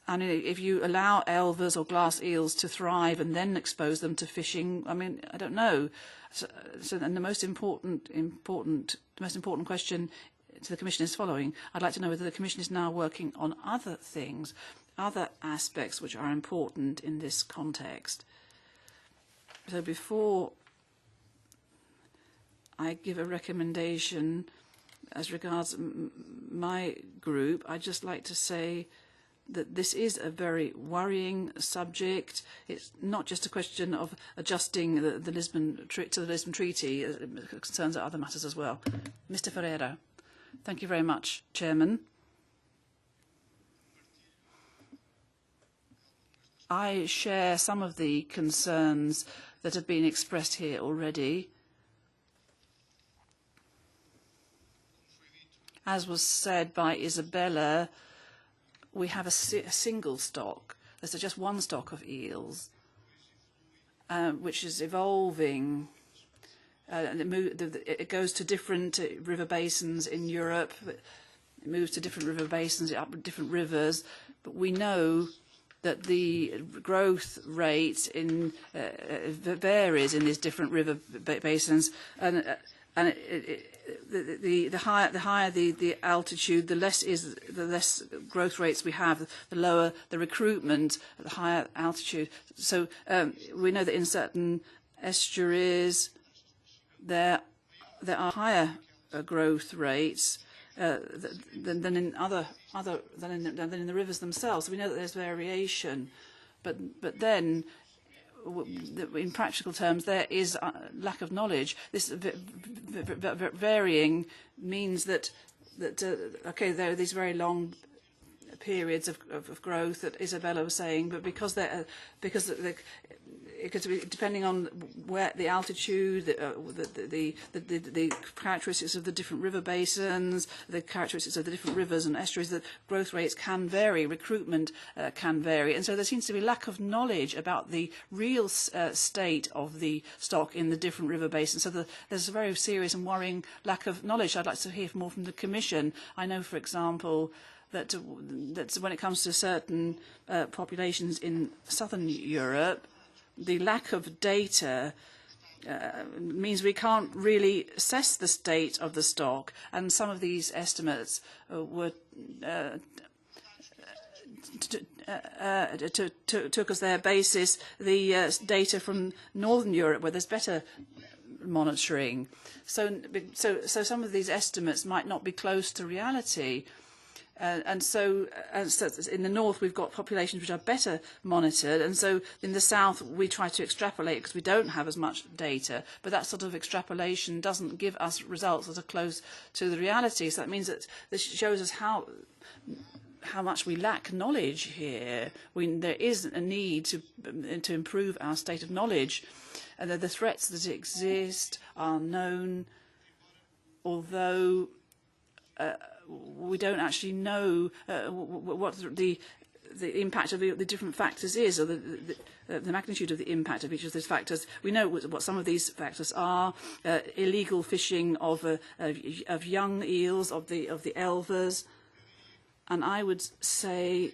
if you allow elvers or glass eels to thrive and then expose them to fishing, I mean, I don't know. So then the most important question to the Commission is following. I'd like to know whether the Commission is now working on other things, other aspects which are important in this context. So before I give a recommendation as regards my group, I'd just like to say that this is a very worrying subject. It's not just a question of adjusting the Lisbon Treaty. It concerns other matters as well. Mr. Ferreira. Thank you very much, Chairman. I share some of the concerns that have been expressed here already. As was said by Isabella, we have a single stock. There's just one stock of eels, which is evolving. It goes to different river basins in Europe. It moves to different river basins, up different rivers. But we know that the growth rate varies in these different river basins, and the higher the altitude, the less growth rates we have, the lower the recruitment at the higher altitude. So we know that in certain estuaries there are higher growth rates than in than in the rivers themselves. So we know that there's variation, but then, in practical terms, there is lack of knowledge. This varying means that okay, there are these very long periods of growth that Isabella was saying, but because depending on where the altitude, the characteristics of the different river basins, the characteristics of the different rivers and estuaries, the growth rates can vary, recruitment can vary, and so there seems to be lack of knowledge about the real state of the stock in the different river basins. So there's a very serious and worrying lack of knowledge. I'd like to hear more from the Commission. I know, for example, that when it comes to certain populations in southern Europe, the lack of data means we can't really assess the state of the stock, and some of these estimates were took as their basis the data from Northern Europe, where there's better monitoring. So some of these estimates might not be close to reality. And so in the north we've got populations which are better monitored, and so in the south we try to extrapolate because we don't have as much data, but that sort of extrapolation doesn't give us results that are close to the reality. So that means that this shows us how much we lack knowledge here. There is a need to improve our state of knowledge, and the threats that exist are known, although we don't actually know what the impact of the different factors is, or the magnitude of the impact of each of those factors. We know what some of these factors are: illegal fishing of young eels, of the elvers, and I would say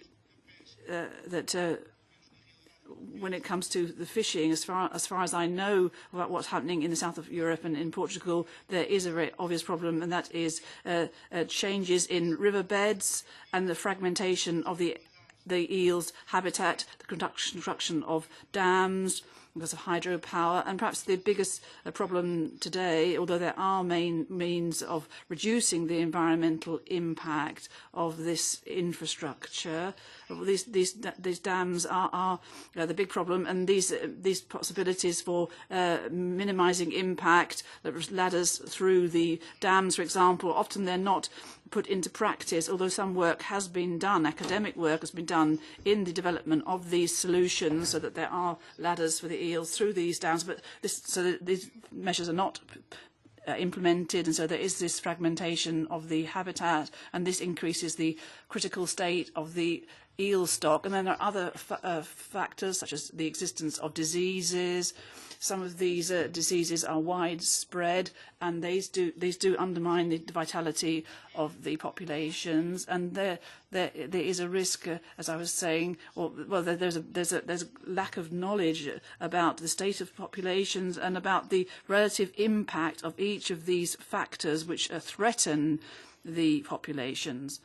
that when it comes to the fishing, as far as I know about what's happening in the south of Europe and in Portugal, there is a very obvious problem, and that is changes in riverbeds and the fragmentation of the eels' habitat, the construction of dams because of hydropower, and perhaps the biggest problem today, although there are main means of reducing the environmental impact of this infrastructure, these dams are the big problem, and these possibilities for minimising impact, ladders through the dams, for example, often they're not put into practice, although some work has been done, academic work has been done in the development of these solutions so that there are ladders for the eels through these dams, but these measures are not implemented, and so there is this fragmentation of the habitat, and this increases the critical state of the eel stock. And then there are other factors, such as the existence of diseases. Some of these diseases are widespread, and these do undermine the vitality of the populations. And there is a risk, as I was saying, there's a lack of knowledge about the state of populations and about the relative impact of each of these factors which threaten the populations.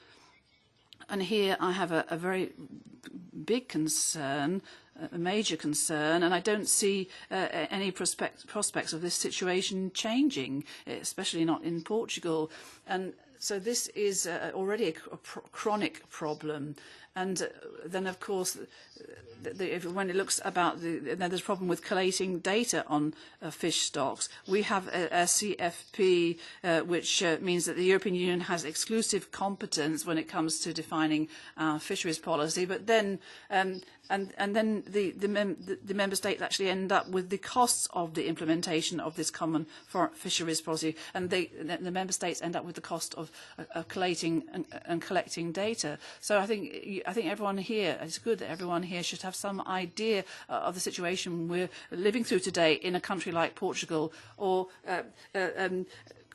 And here I have a very big concern, a major concern, and I don't see any prospects of this situation changing, especially not in Portugal. And so this is already a chronic problem. And then, of course, when it looks about then there's a problem with collating data on fish stocks. We have a CFP, which means that the European Union has exclusive competence when it comes to defining our fisheries policy. But then, and then the member states actually end up with the costs of the implementation of this common fisheries policy, and the member states end up with the cost of collating and collecting data. So I think everyone here, it's good that everyone here should have some idea of the situation we're living through today in a country like Portugal, or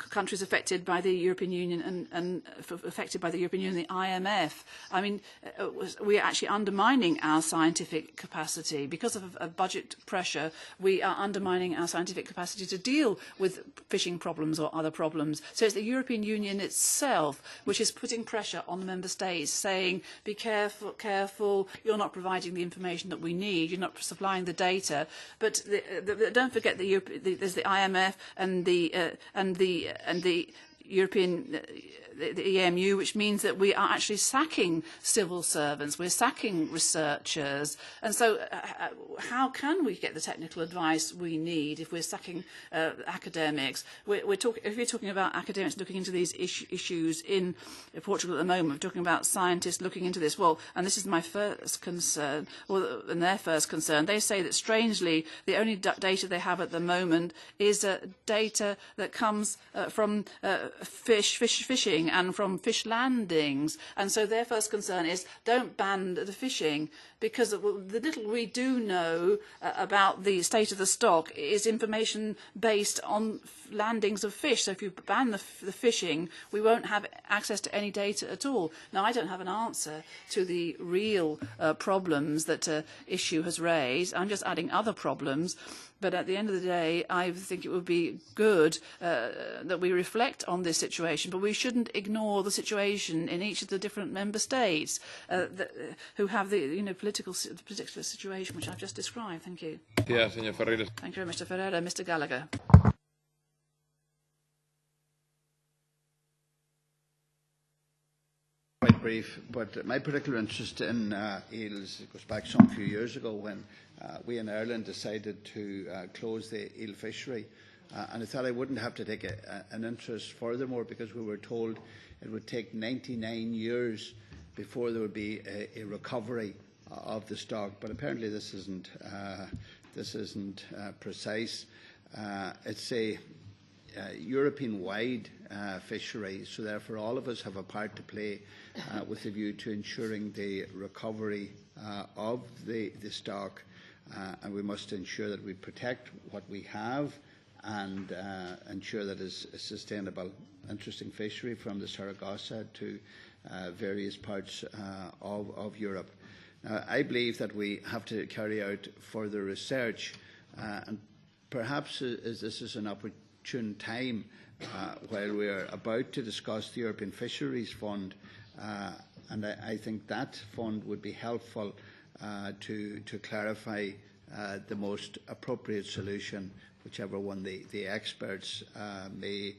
countries affected by the European Union and affected by the European Union, the IMF. I mean, we're actually undermining our scientific capacity. Because of budget pressure, we are undermining our scientific capacity to deal with fishing problems or other problems. So it's the European Union itself which is putting pressure on the member states, saying, be careful, you're not providing the information that we need, you're not supplying the data. But don't forget there's the IMF and the European the EMU, which means that we are actually sacking civil servants, we're sacking researchers, and so how can we get the technical advice we need if we're sacking academics? If you're talking about academics looking into these issues in Portugal at the moment, we're talking about scientists looking into this. Well, and this is my first concern, and their first concern. They say that strangely, the only data they have at the moment is data that comes from fishing and from fish landings, and so their first concern is don't ban the fishing, because the little we do know about the state of the stock is information based on landings of fish. So if you ban the fishing, we won't have access to any data at all. Now, I don't have an answer to the real problems that issue has raised. I'm just adding other problems. But at the end of the day, I think it would be good that we reflect on this situation, but we shouldn't ignore the situation in each of the different member states who have the political situation which I've just described. Thank you. Yeah, señor Ferreira. Thank you, Mr. Ferreira. Mr. Gallagher. Quite brief, but my particular interest in eels goes back some few years ago when we in Ireland decided to close the eel fishery, and I thought I wouldn't have to take an interest furthermore, because we were told it would take 99 years before there would be a recovery of the stock. But apparently this isn't precise. It's a European-wide fishery, so therefore all of us have a part to play with a view to ensuring the recovery of the stock, and we must ensure that we protect what we have and ensure that it's a sustainable, interesting fishery from the Saragossa to various parts of Europe. Now, I believe that we have to carry out further research, and perhaps this is an opportune time while we are about to discuss the European Fisheries Fund, and I think that fund would be helpful to clarify the most appropriate solution, whichever one the experts may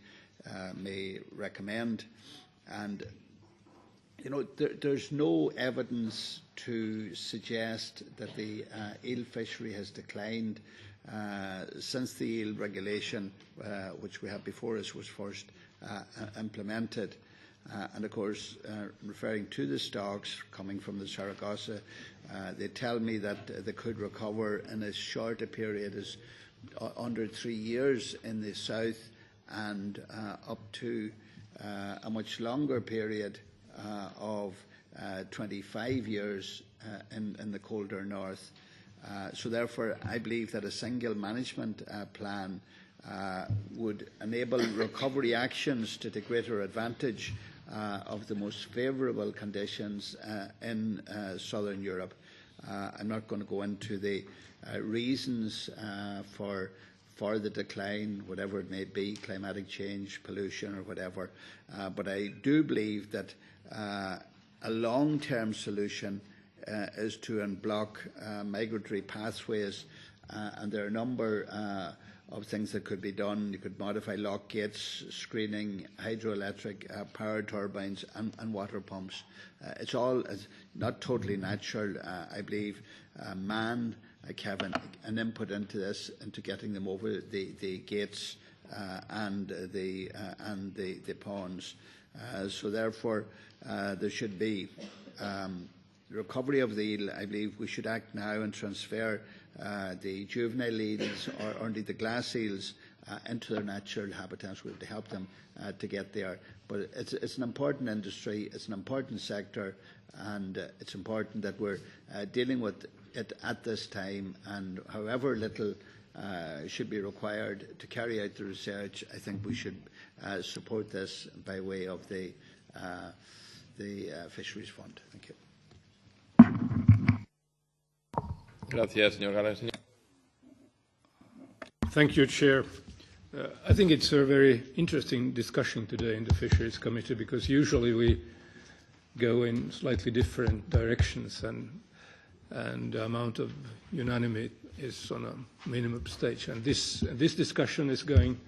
recommend. And there's no evidence to suggest that the eel fishery has declined since the eel regulation, which we have before us, was first implemented. And of course, referring to the stocks coming from the Saragossa, they tell me that they could recover in as short a period as under 3 years in the south, and up to a much longer period of 25 years in the colder north. So therefore, I believe that a single management plan would enable recovery actions to take greater advantage of the most favourable conditions in southern Europe. I'm not going to go into the reasons for the decline, whatever it may be, climatic change, pollution or whatever, but I do believe that a long-term solution is to unblock migratory pathways, and there are a number of things that could be done. You could modify lock gates, screening, hydroelectric power turbines and water pumps. It's all not totally natural. I believe man have an input into this, into getting them over the gates and the ponds. So therefore there should be recovery of the eel. I believe we should act now and transfer the juvenile eels or indeed the glass eels into their natural habitats. We have to help them to get there. But it's an important industry, it's an important sector, and it's important that we're dealing with it at this time, and however little should be required to carry out the research, I think we should support this by way of the Fisheries Fund. Thank you. Gracias, señor Gallagher. Thank you, Chair. I think it's a very interesting discussion today in the Fisheries Committee, because usually we go in slightly different directions, and the amount of unanimity is on a minimum stage. And this discussion is going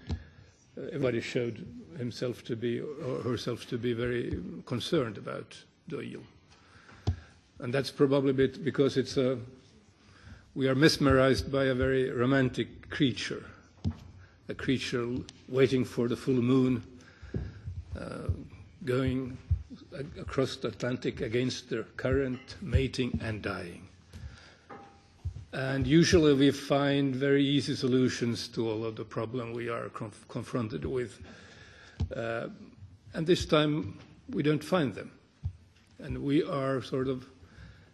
everybody showed himself to be or herself to be very concerned about the eel. And that's probably because we are mesmerized by a very romantic creature, a creature waiting for the full moon, going across the Atlantic against the current, mating and dying. And usually we find very easy solutions to all of the problem we are confronted with. And this time we don't find them. And we are sort of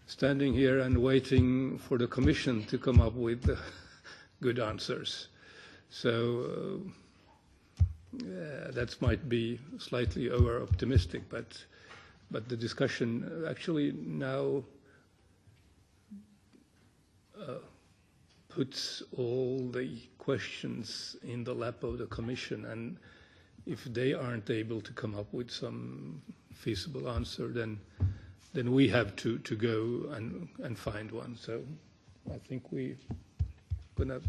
standing here and waiting for the Commission to come up with good answers. So that might be slightly over-optimistic, but the discussion actually now puts all the questions in the lap of the Commission, and if they aren't able to come up with some feasible answer, then we have to go and find one. So I think we're going to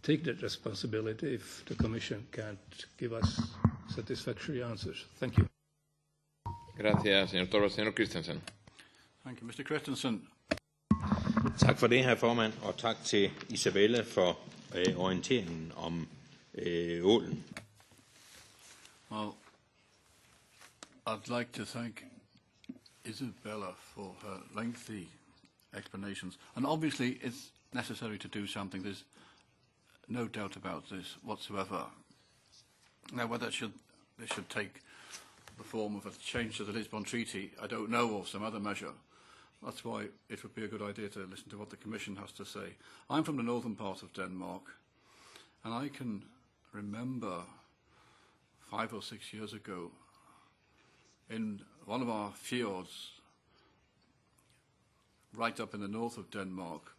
take that responsibility if the Commission can't give us satisfactory answers. Thank you. Gracias, señor Torvalds. Señor Christensen. Thank you, Mr. Christensen. Tak for det, herr formand, og tak til Isabella for orienteringen om ålen. Well, I'd like to thank Isabella for her lengthy explanations. And obviously it's necessary to do something. There's no doubt about this whatsoever. Now, whether this should take the form of a change to the Lisbon Treaty, I don't know, or some other measure. That's why it would be a good idea to listen to what the Commission has to say. I'm from the northern part of Denmark, and I can remember 5 or 6 years ago in one of our fjords right up in the north of Denmark,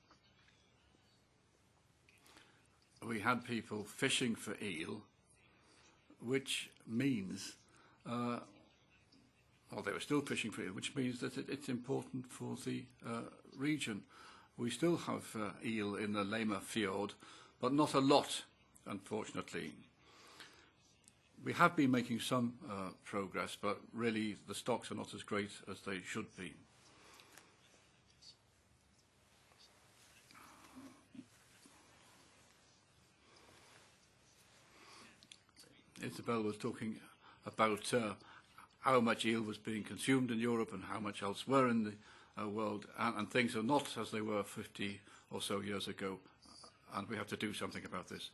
we had people fishing for eel, which means well, they were still fishing for eel, which means that it's important for the region. We still have eel in the Lema Fjord, but not a lot, unfortunately. We have been making some progress, but really the stocks are not as great as they should be. Isabel was talking about how much eel was being consumed in Europe and how much elsewhere in the world, and things are not as they were 50 or so years ago, and we have to do something about this.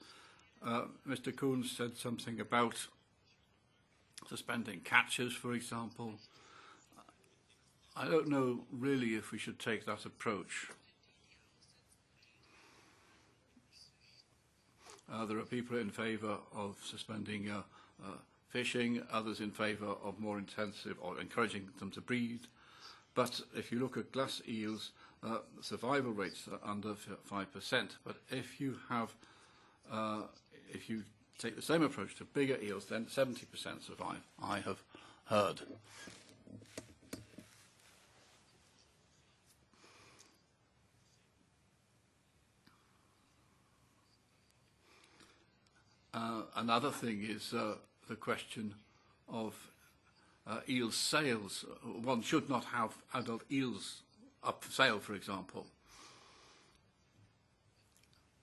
Mr. Kuhn said something about suspending catches, for example. I don't know really if we should take that approach. There are people in favour of suspending fishing, others in favour of more intensive or encouraging them to breed. But if you look at glass eels, survival rates are under 5%. But if you take the same approach to bigger eels, then 70% survive, I have heard. Another thing is the question of eel sales. One should not have adult eels up for sale, for example,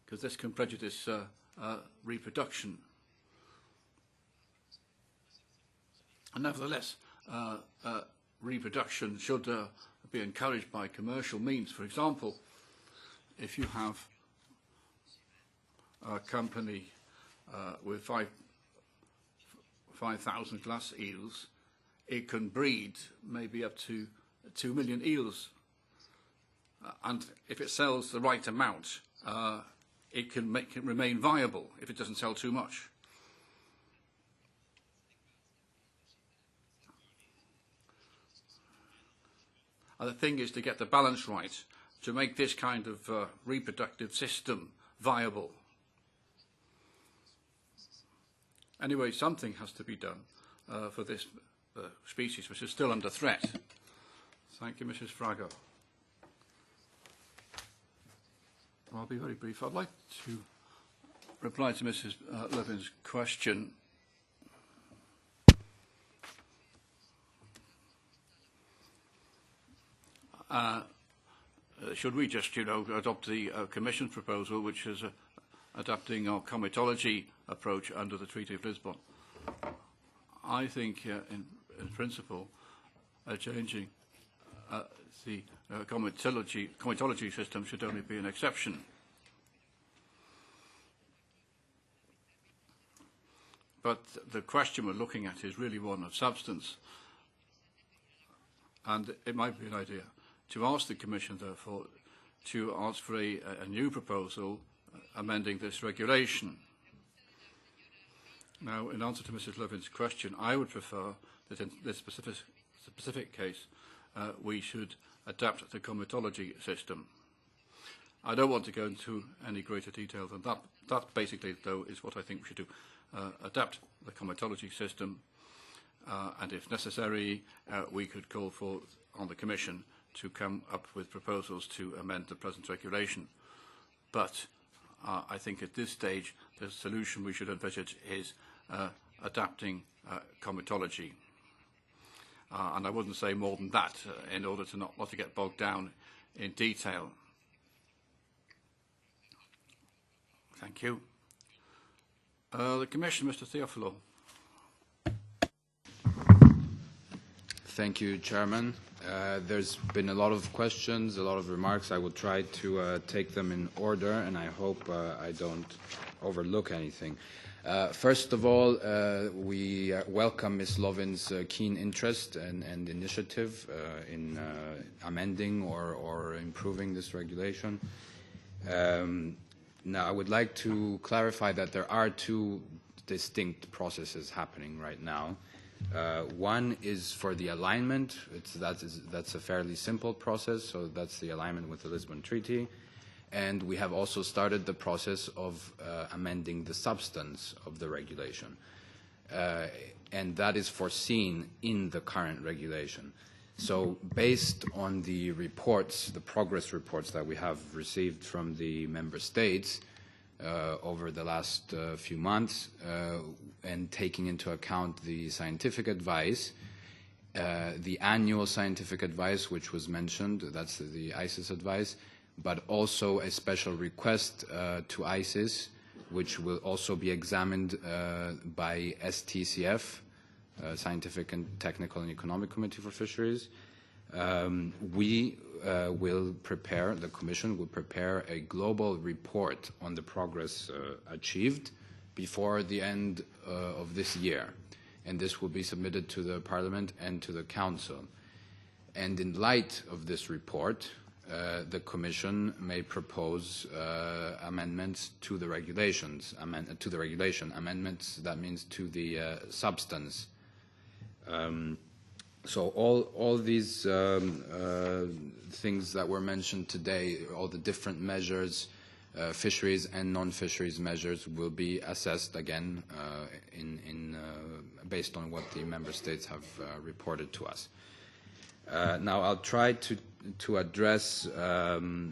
because this can prejudice reproduction. And nevertheless, reproduction should be encouraged by commercial means. For example, if you have a company with 5,000 glass eels, it can breed maybe up to 2 million eels. And if it sells the right amount, it can remain viable if it doesn't sell too much. And the thing is to get the balance right, to make this kind of reproductive system viable. Anyway, something has to be done for this species, which is still under threat. Thank you, Mrs. Fraga. I'll be very brief. I'd like to reply to Mrs. Levin's question. should we just, adopt the Commission proposal, which is adapting our comitology approach under the Treaty of Lisbon? I think, in principle, changing the comitology system should only be an exception. But the question we're looking at is really one of substance. And it might be an idea to ask the Commission, therefore, to ask for a new proposal amending this regulation. Now, in answer to Mrs. Levin's question, I would prefer that in this specific case, we should adapt the comitology system. I don't want to go into any greater detail than that. That basically, though, is what I think we should do. Adapt the comitology system, and if necessary, we could call on the Commission to come up with proposals to amend the present regulation. But I think at this stage, the solution we should envisage is adapting comitology. And I wouldn't say more than that in order to not to get bogged down in detail. Thank you. The Commission, Mr. Theophilou. Thank you, Chairman. There's been a lot of questions, a lot of remarks. I will try to take them in order, and I hope I don't overlook anything. First of all, we welcome Ms. Lovin's keen interest and initiative in amending or improving this regulation. Now, I would like to clarify that there are two distinct processes happening right now. One is for the alignment. That's a fairly simple process, so that's the alignment with the Lisbon Treaty. And we have also started the process of amending the substance of the regulation. And that is foreseen in the current regulation. So based on the reports, the progress reports that we have received from the member states over the last few months, and taking into account the scientific advice, the annual scientific advice which was mentioned, that's the ICES advice, but also a special request to ICES, which will also be examined by STCF, Scientific and Technical and Economic Committee for Fisheries. We will prepare, the Commission will prepare a global report on the progress achieved before the end of this year. And this will be submitted to the Parliament and to the Council. And in light of this report, the Commission may propose amendments to the regulations, amendments, that means to the substance. So all these things that were mentioned today, all the different measures, fisheries and non-fisheries measures, will be assessed again based on what the member states have reported to us. Now I'll try to address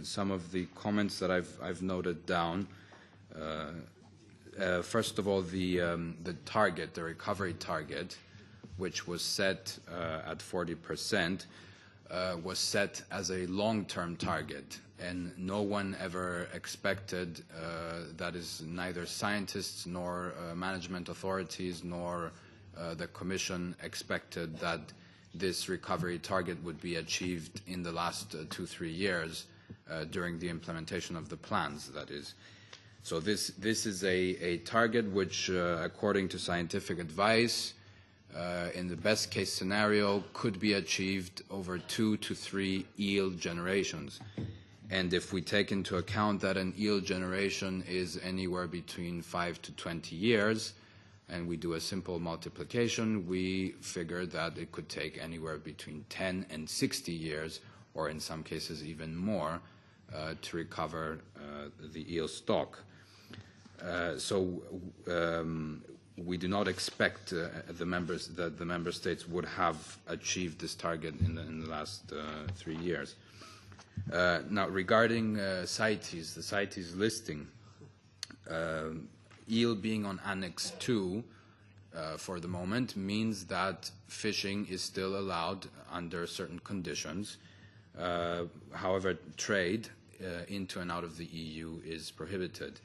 some of the comments that I've noted down. First of all, the target, the recovery target, which was set at 40%, was set as a long-term target, and no one ever expected, that is neither scientists nor management authorities nor the Commission expected that this recovery target would be achieved in the last 2-3 years during the implementation of the plans, that is. So this is a target which, according to scientific advice, in the best case scenario, could be achieved over 2 to 3 eel generations. And if we take into account that an eel generation is anywhere between 5 to 20 years, and we do a simple multiplication, we figure that it could take anywhere between 10 and 60 years, or in some cases even more, to recover the eel stock. We do not expect the member states would have achieved this target in the last 3 years. Now, regarding CITES, the CITES listing, eel being on Annex 2 for the moment means that fishing is still allowed under certain conditions. However, trade into and out of the EU is prohibited.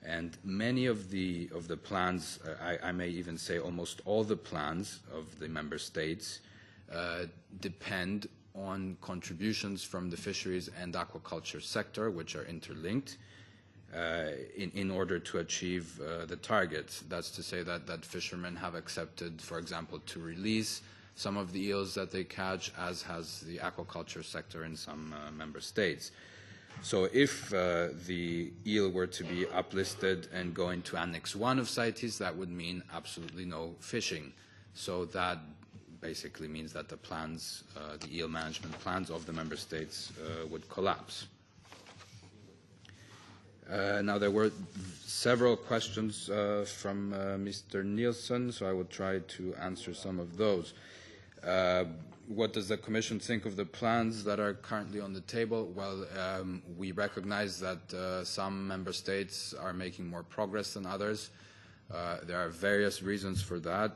And many of the plans, I may even say almost all the plans of the member states, depend on contributions from the fisheries and aquaculture sector, which are interlinked, in order to achieve the targets. That's to say that fishermen have accepted, for example, to release some of the eels that they catch, as has the aquaculture sector in some member states. So if the eel were to be uplisted and go into Annex 1 of CITES, that would mean absolutely no fishing. So that basically means that the plans, the eel management plans of the member states would collapse. Now, there were several questions from Mr. Nielsen, so I will try to answer some of those. What does the Commission think of the plans that are currently on the table? Well, we recognize that some member states are making more progress than others. There are various reasons for that.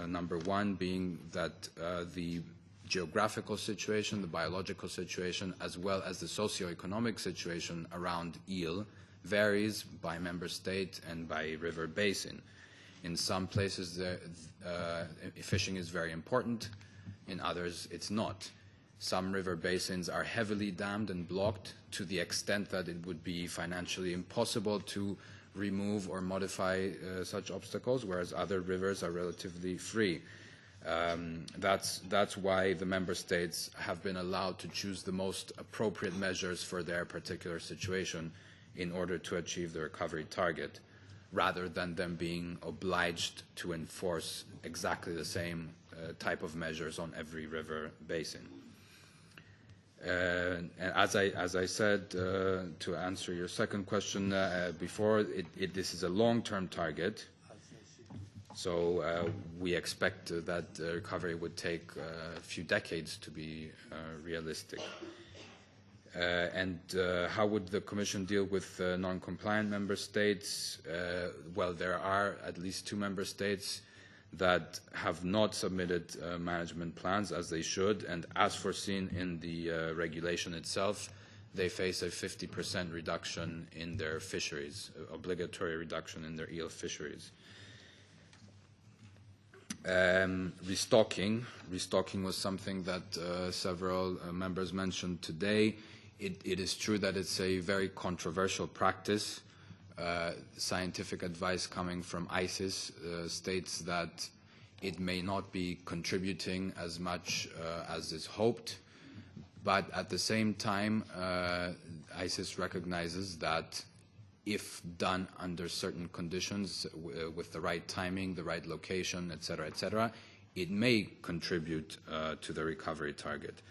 Number one being that the geographical situation, the biological situation, as well as the socio-economic situation around eel varies by member state and by river basin. In some places, fishing is very important. In others, it's not. Some river basins are heavily dammed and blocked to the extent that it would be financially impossible to remove or modify such obstacles, whereas other rivers are relatively free. That's why the member states have been allowed to choose the most appropriate measures for their particular situation in order to achieve the recovery target, rather than them being obliged to enforce exactly the same type of measures on every river basin. As I said, to answer your second question before, this is a long-term target, so we expect that recovery would take a few decades to be realistic. And how would the Commission deal with non-compliant member states? Well, there are at least 2 member states that have not submitted management plans as they should, and as foreseen in the regulation itself, they face a 50% reduction in their fisheries, obligatory reduction in their eel fisheries. Restocking was something that several members mentioned today. It is true that it's a very controversial practice. Scientific advice coming from ICES states that it may not be contributing as much as is hoped, but at the same time, ICES recognizes that if done under certain conditions, with the right timing, the right location, etc., it may contribute to the recovery target.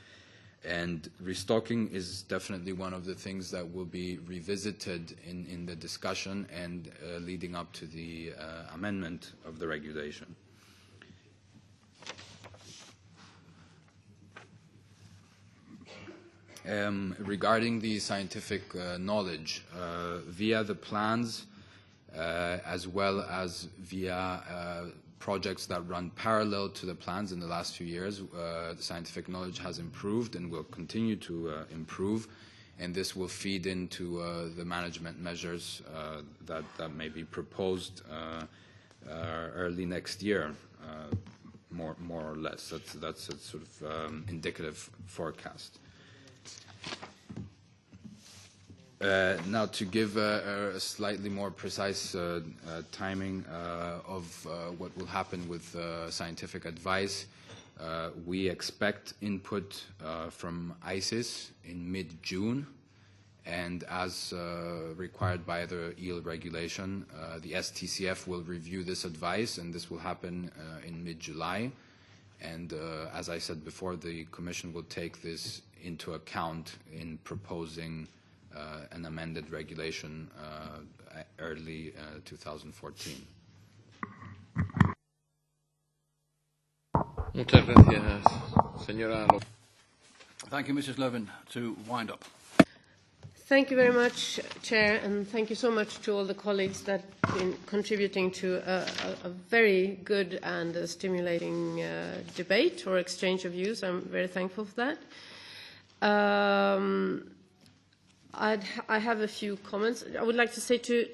And restocking is definitely one of the things that will be revisited in the discussion and leading up to the amendment of the regulation. Regarding the scientific knowledge, via the plans, as well as via projects that run parallel to the plans in the last few years, the scientific knowledge has improved and will continue to improve, and this will feed into the management measures that may be proposed early next year, more or less. That's a sort of indicative forecast. Now, to give a slightly more precise timing of what will happen with scientific advice, we expect input from ICES in mid-June, and as required by the eel regulation, the STCF will review this advice, and this will happen in mid-July. And as I said before, the Commission will take this into account in proposing an amended regulation early 2014. Muchas gracias, señora. Thank you, Mrs. Levin. To wind up. Thank you very much, Chair, and thank you so much to all the colleagues that have been contributing to a very good and stimulating debate or exchange of views. I'm very thankful for that. I have a few comments. I would like to say to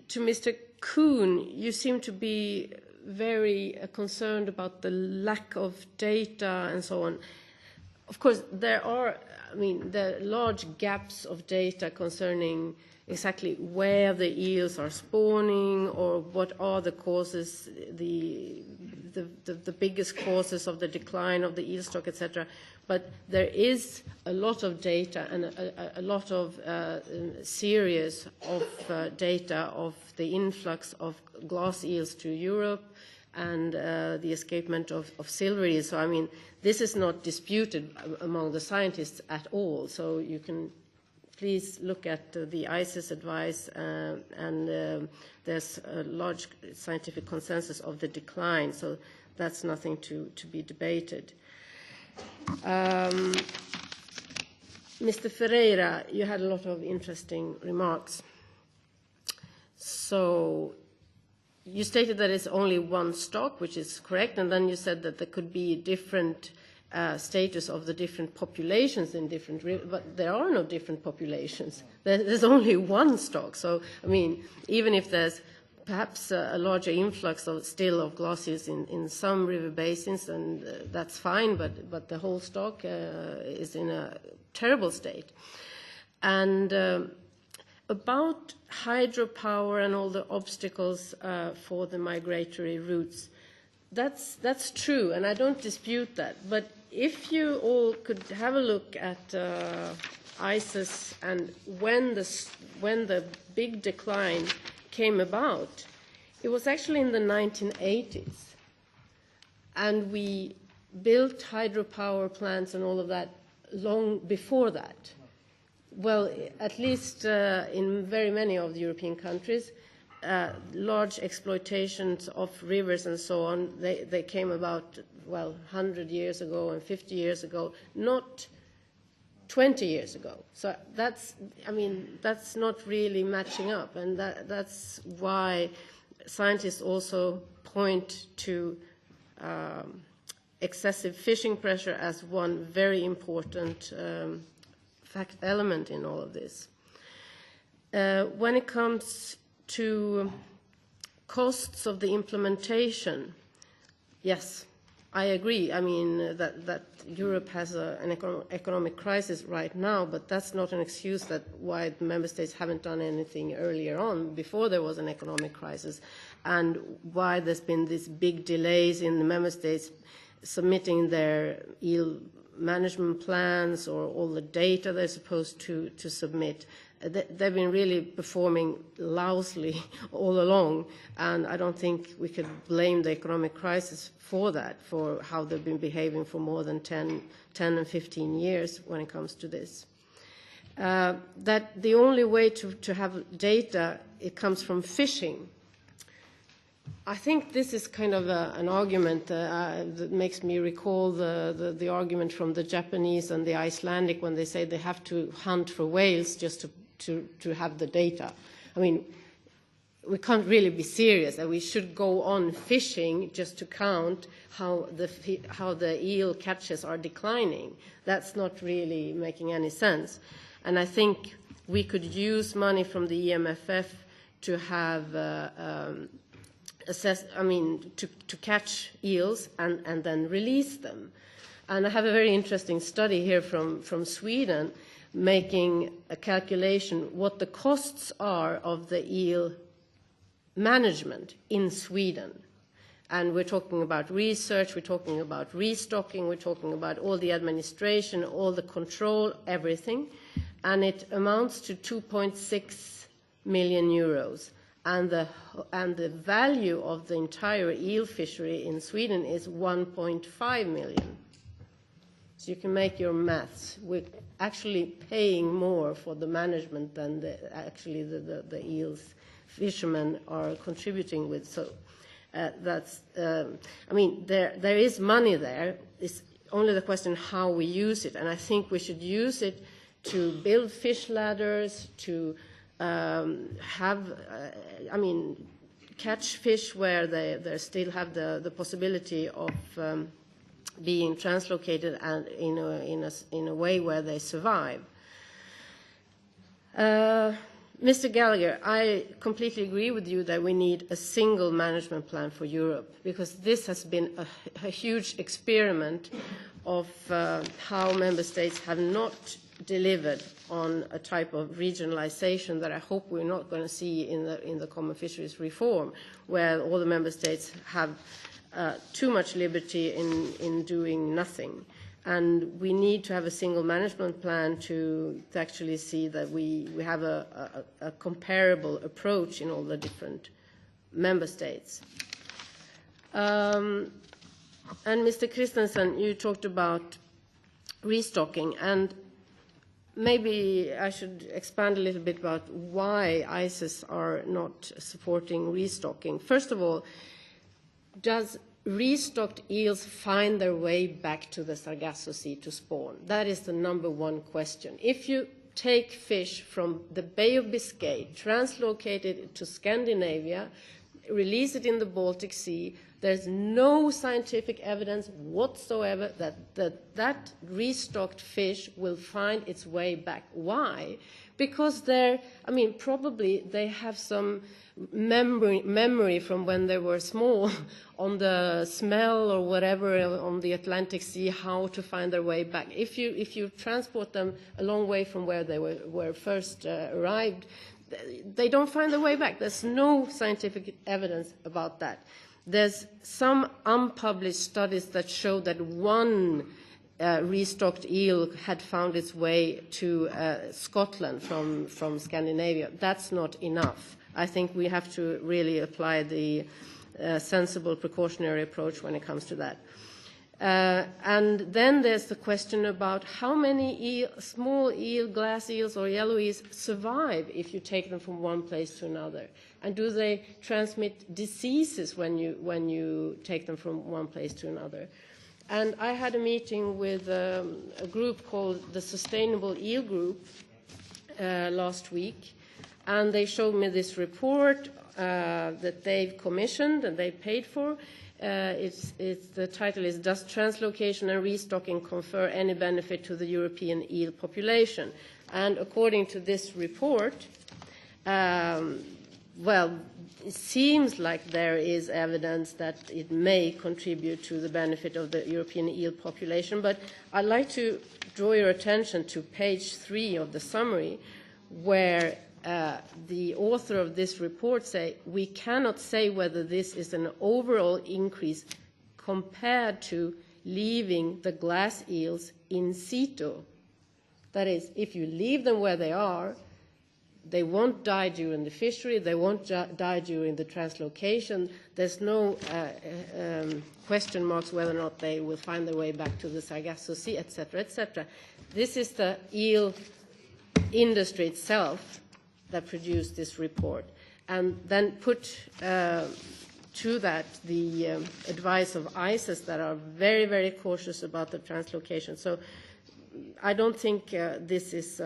Mr. Kuhn, you seem to be very concerned about the lack of data and so on. Of course, there are large gaps of data concerning exactly where the eels are spawning or what are the causes, the biggest causes of the decline of the eel stock, etc. But there is a lot of data and a lot of series of data of the influx of glass eels to Europe and the escapement of silver eels. So, I mean, this is not disputed among the scientists at all. So you can please look at the ICES advice, and there's a large scientific consensus of the decline. So that's nothing to be debated. Mr. Ferreira, you had a lot of interesting remarks. So you stated that it's only one stock, which is correct, and then you said that there could be different status of the different populations in different rivers, but there are no different populations. There's only one stock. So, I mean, even if there's perhaps a larger influx of glass eels in some river basins, and that's fine, but the whole stock is in a terrible state. And about hydropower and all the obstacles for the migratory routes, that's true, and I don't dispute that. But if you all could have a look at ICES and when the big decline came about, it was actually in the 1980s, and we built hydropower plants and all of that long before that. Well, at least in very many of the European countries, large exploitations of rivers and so on, they came about, 100 years ago and 50 years ago, not 20 years ago. So that's not really matching up, and that's why scientists also point to excessive fishing pressure as one very important element in all of this. When it comes to costs of the implementation, yes, I agree. I mean, that Europe has an economic crisis right now, but that's not an excuse that why the member states haven't done anything earlier on, before there was an economic crisis, and why there's been these big delays in the member states submitting their eel management plans or all the data they're supposed to submit. They've been really performing lousily all along, and I don't think we could blame the economic crisis for that, for how they've been behaving for more than 10 and 15 years when it comes to this. That the only way to have data, it comes from fishing. I think this is kind of an argument that makes me recall the argument from the Japanese and the Icelandic when they say they have to hunt for whales just to have the data. I mean, we can't really be serious, and we should go on fishing just to count how the eel catches are declining. That's not really making any sense. And I think we could use money from the EMFF to have to catch eels and then release them. And I have a very interesting study here from Sweden, making a calculation what the costs are of the eel management in Sweden. And we're talking about research, we're talking about restocking, we're talking about all the administration, all the control, everything. And it amounts to 2.6 million euros. And the value of the entire eel fishery in Sweden is 1.5 million. So you can make your maths. We're actually paying more for the management than the eels fishermen are contributing with. So that's, there is money there. It's only the question how we use it. And I think we should use it to build fish ladders, to catch fish where they still have the possibility of being translocated and in a way where they survive. Mr. Gallagher, I completely agree with you that we need a single management plan for Europe, because this has been a huge experiment of how member states have not delivered on a type of regionalization that I hope we're not going to see in the common fisheries reform, where all the member states have too much liberty in doing nothing. And we need to have a single management plan to actually see that we have a comparable approach in all the different member states. And Mr. Christensen, you talked about restocking, and maybe I should expand a little bit about why ICES are not supporting restocking. First of all, does restocked eels find their way back to the Sargasso Sea to spawn? That is the number one question. If you take fish from the Bay of Biscay, translocate it to Scandinavia, release it in the Baltic Sea, there's no scientific evidence whatsoever that restocked fish will find its way back. Why? Because probably they have some memory from when they were small on the smell or whatever on the Atlantic Sea, how to find their way back. If you transport them a long way from where they were first arrived, they don't find their way back. There's no scientific evidence about that. There's some unpublished studies that show that one restocked eel had found its way to Scotland from Scandinavia. That's not enough. I think we have to really apply the sensible precautionary approach when it comes to that. And then there's the question about how many small eel, glass eels or yellow eels survive if you take them from one place to another. And do they transmit diseases when you take them from one place to another? And I had a meeting with a group called the Sustainable Eel Group last week, and they showed me this report that they've commissioned and they paid for. The title is, Does Translocation and Restocking Confer Any Benefit to the European Eel Population? And according to this report, it seems like there is evidence that it may contribute to the benefit of the European eel population. But I'd like to draw your attention to page 3 of the summary, where the author of this report say, we cannot say whether this is an overall increase compared to leaving the glass eels in situ. That is, if you leave them where they are, they won't die during the fishery, they won't die during the translocation. There's no question marks whether or not they will find their way back to the Sargasso Sea, etc., etc. This is the eel industry itself that produced this report, and then put to that the advice of ICES that are very, very cautious about the translocation. So I don't think this is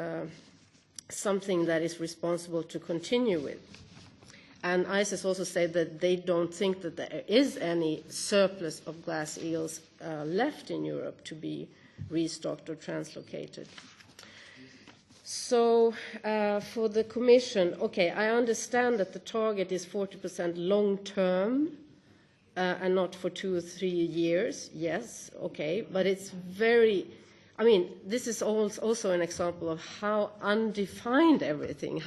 something that is responsible to continue with. And ICES also said that they don't think that there is any surplus of glass eels left in Europe to be restocked or translocated. So for the Commission, okay, I understand that the target is 40% long term and not for 2 or 3 years. Yes, okay, but it's very, this is also an example of how undefined everything,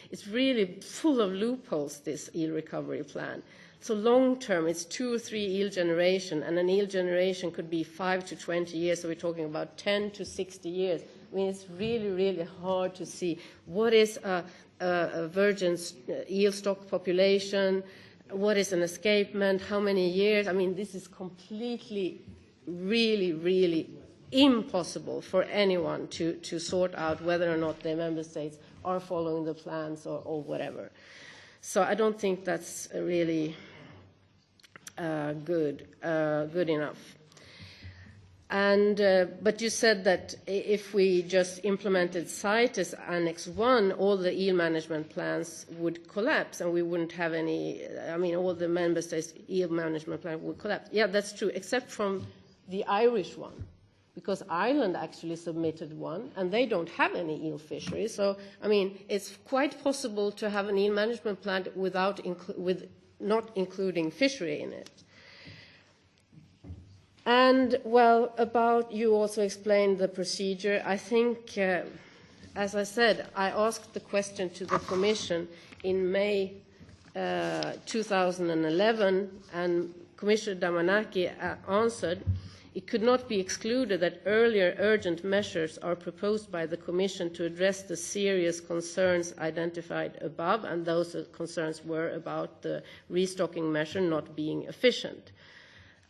it's really full of loopholes, this eel recovery plan. So long term, it's 2 or 3 eel generation, and an eel generation could be 5 to 20 years, so we're talking about 10 to 60 years. It's really, really hard to see what is a virgin eel stock population, what is an escapement, how many years. This is completely, really, really impossible for anyone to sort out whether or not the member states are following the plans or whatever. So I don't think that's really good enough. But you said that if we just implemented CITES Annex 1, all the eel management plans would collapse and we wouldn't have any, all the member states' eel management plan would collapse. Yeah, that's true, except from the Irish one, because Ireland actually submitted one and they don't have any eel fisheries. So, it's quite possible to have an eel management plan with not including fishery in it. And, well, you also explained the procedure. I think, as I said, I asked the question to the Commission in May 2011, and Commissioner Damanaki answered, it could not be excluded that earlier urgent measures are proposed by the Commission to address the serious concerns identified above, and those concerns were about the restocking measure not being efficient.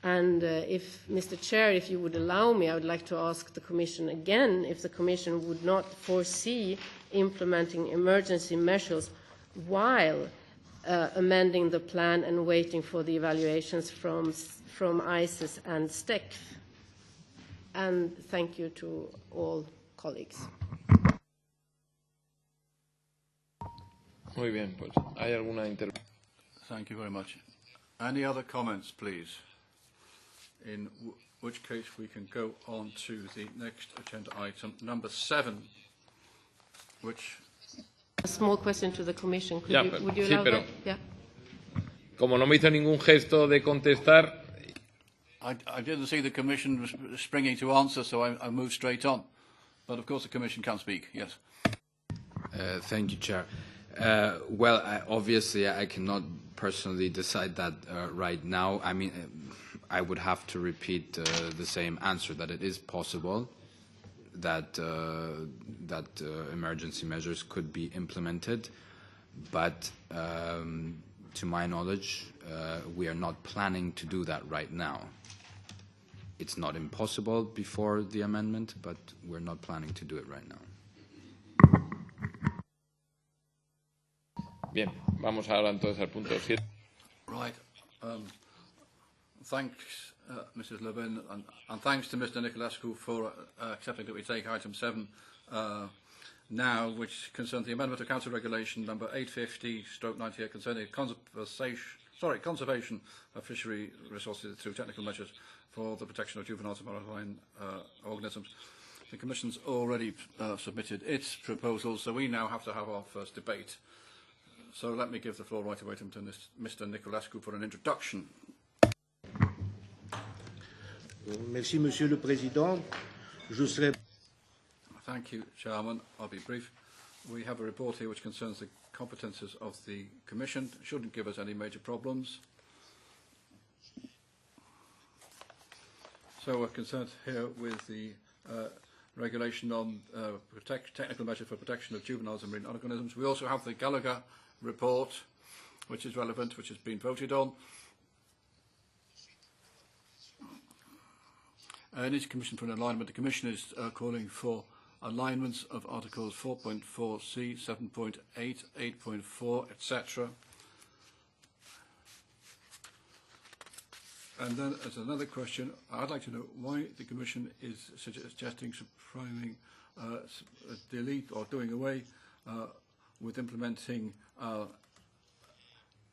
And Mr. Chair, if you would allow me, I would like to ask the Commission again if the Commission would not foresee implementing emergency measures while amending the plan and waiting for the evaluations from ICES and STECF. And thank you to all colleagues. Muy bien, pues hay alguna intervención. Thank you very much. Any other comments, please? In which case we can go on to the next agenda item, number 7, which... A small question to the Commission. Would you allow that? Yeah. Como no me hizo ningún gesto de contestar... I didn't see the Commission springing to answer, so I moved straight on. But of course the Commission can speak, yes. Thank you, Chair. Obviously I cannot personally decide that right now. I would have to repeat the same answer, that it is possible that emergency measures could be implemented, but to my knowledge, we are not planning to do that right now. It's not impossible before the amendment, but we're not planning to do it right now. Bien, vamos ahora entonces al punto 7. Right. Thanks, Mrs. Levin, and thanks to Mr. Niculescu for accepting that we take item 7 now, which concerns the amendment of Council Regulation number 850/98 concerning conservation of fishery resources through technical measures for the protection of juvenile marine organisms. The Commission's already submitted its proposal, so we now have to have our first debate. So let me give the floor right away to Mr. Niculescu for an introduction. Merci, Monsieur le Président. Je serai... Thank you, Chairman. I'll be brief. We have a report here which concerns the competences of the Commission. It shouldn't give us any major problems. So we're concerned here with the regulation on technical measures for protection of juveniles and marine organisms. We also have the Gallagher report, which is relevant, which has been voted on. In its Commission for an alignment, the Commission is calling for alignments of Articles 4.4c, 7.8, 8.4, etc. And then, as another question, I'd like to know why the Commission is suggesting suppressing, delete or doing away with implementing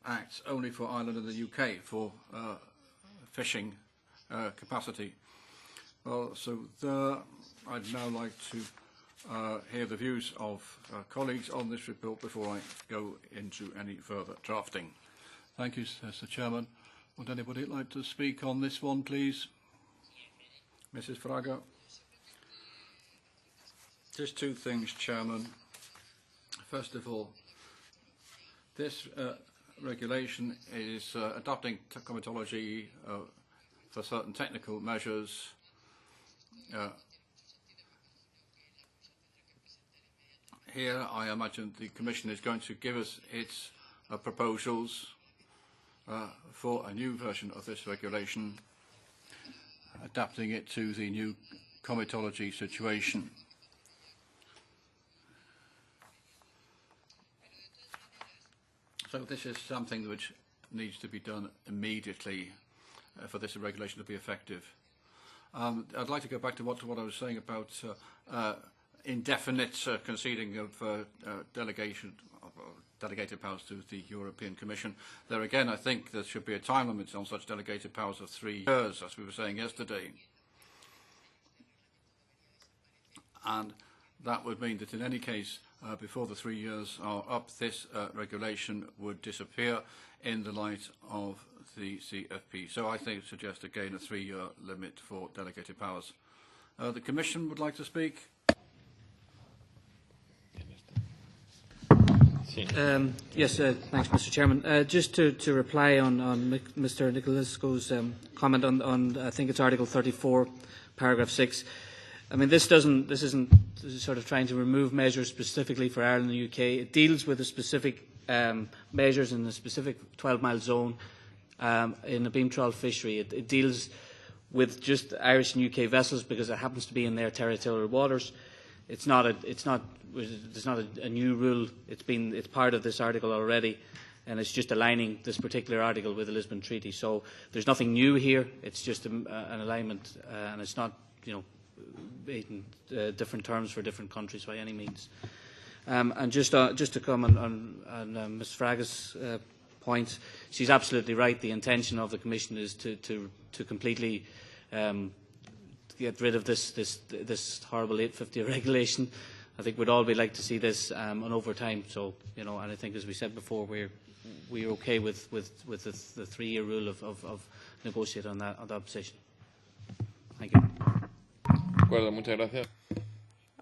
acts only for Ireland and the UK for fishing capacity. Well, so I'd now like to hear the views of colleagues on this report before I go into any further drafting. Thank you, Mr. Chairman. Would anybody like to speak on this one, please? Mrs. Fraga. Just two things, Chairman. First of all, this regulation is adopting comitology for certain technical measures. Here, I imagine the Commission is going to give us its proposals for a new version of this regulation, adapting it to the new comitology situation. So this is something which needs to be done immediately for this regulation to be effective. I'd like to go back to what I was saying about indefinite conceding of delegated powers to the European Commission. There again, I think there should be a time limit on such delegated powers of 3 years, as we were saying yesterday. And that would mean that in any case, before the 3 years are up, this regulation would disappear in the light of the CFP. So I think suggest again a 3-year limit for delegated powers. The Commission would like to speak. Yes, thanks, Mr. Chairman. Just to reply on Mr. Niculescu's comment on I think it's Article 34, paragraph 6. I mean, this isn't sort of trying to remove measures specifically for Ireland and the UK. It deals with the specific measures in the specific 12-mile zone in the beam trawl fishery. It deals with just Irish and UK vessels because it happens to be in their territorial waters. There's not a new rule. It's part of this article already, and it's just aligning this particular article with the Lisbon Treaty. So there's nothing new here. It's just an alignment, and it's not, different terms for different countries by any means. And just to comment on Ms. Fraga's point, she's absolutely right. The intention of the Commission is to completely get rid of this horrible 850 regulation. I think we'd all be like to see this on over time. So, and I think, as we said before, we're okay with the 3-year rule of negotiating on that position. Thank you. Muchas gracias.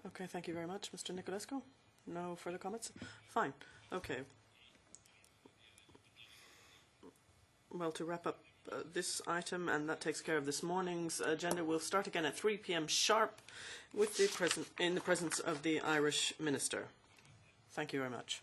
Okay, thank you very much, Mr. Niculescu. No further comments? Fine. Okay. Well, to wrap up this item, and that takes care of this morning's agenda, we'll start again at 3 p.m. sharp with in the presence of the Irish Minister. Thank you very much.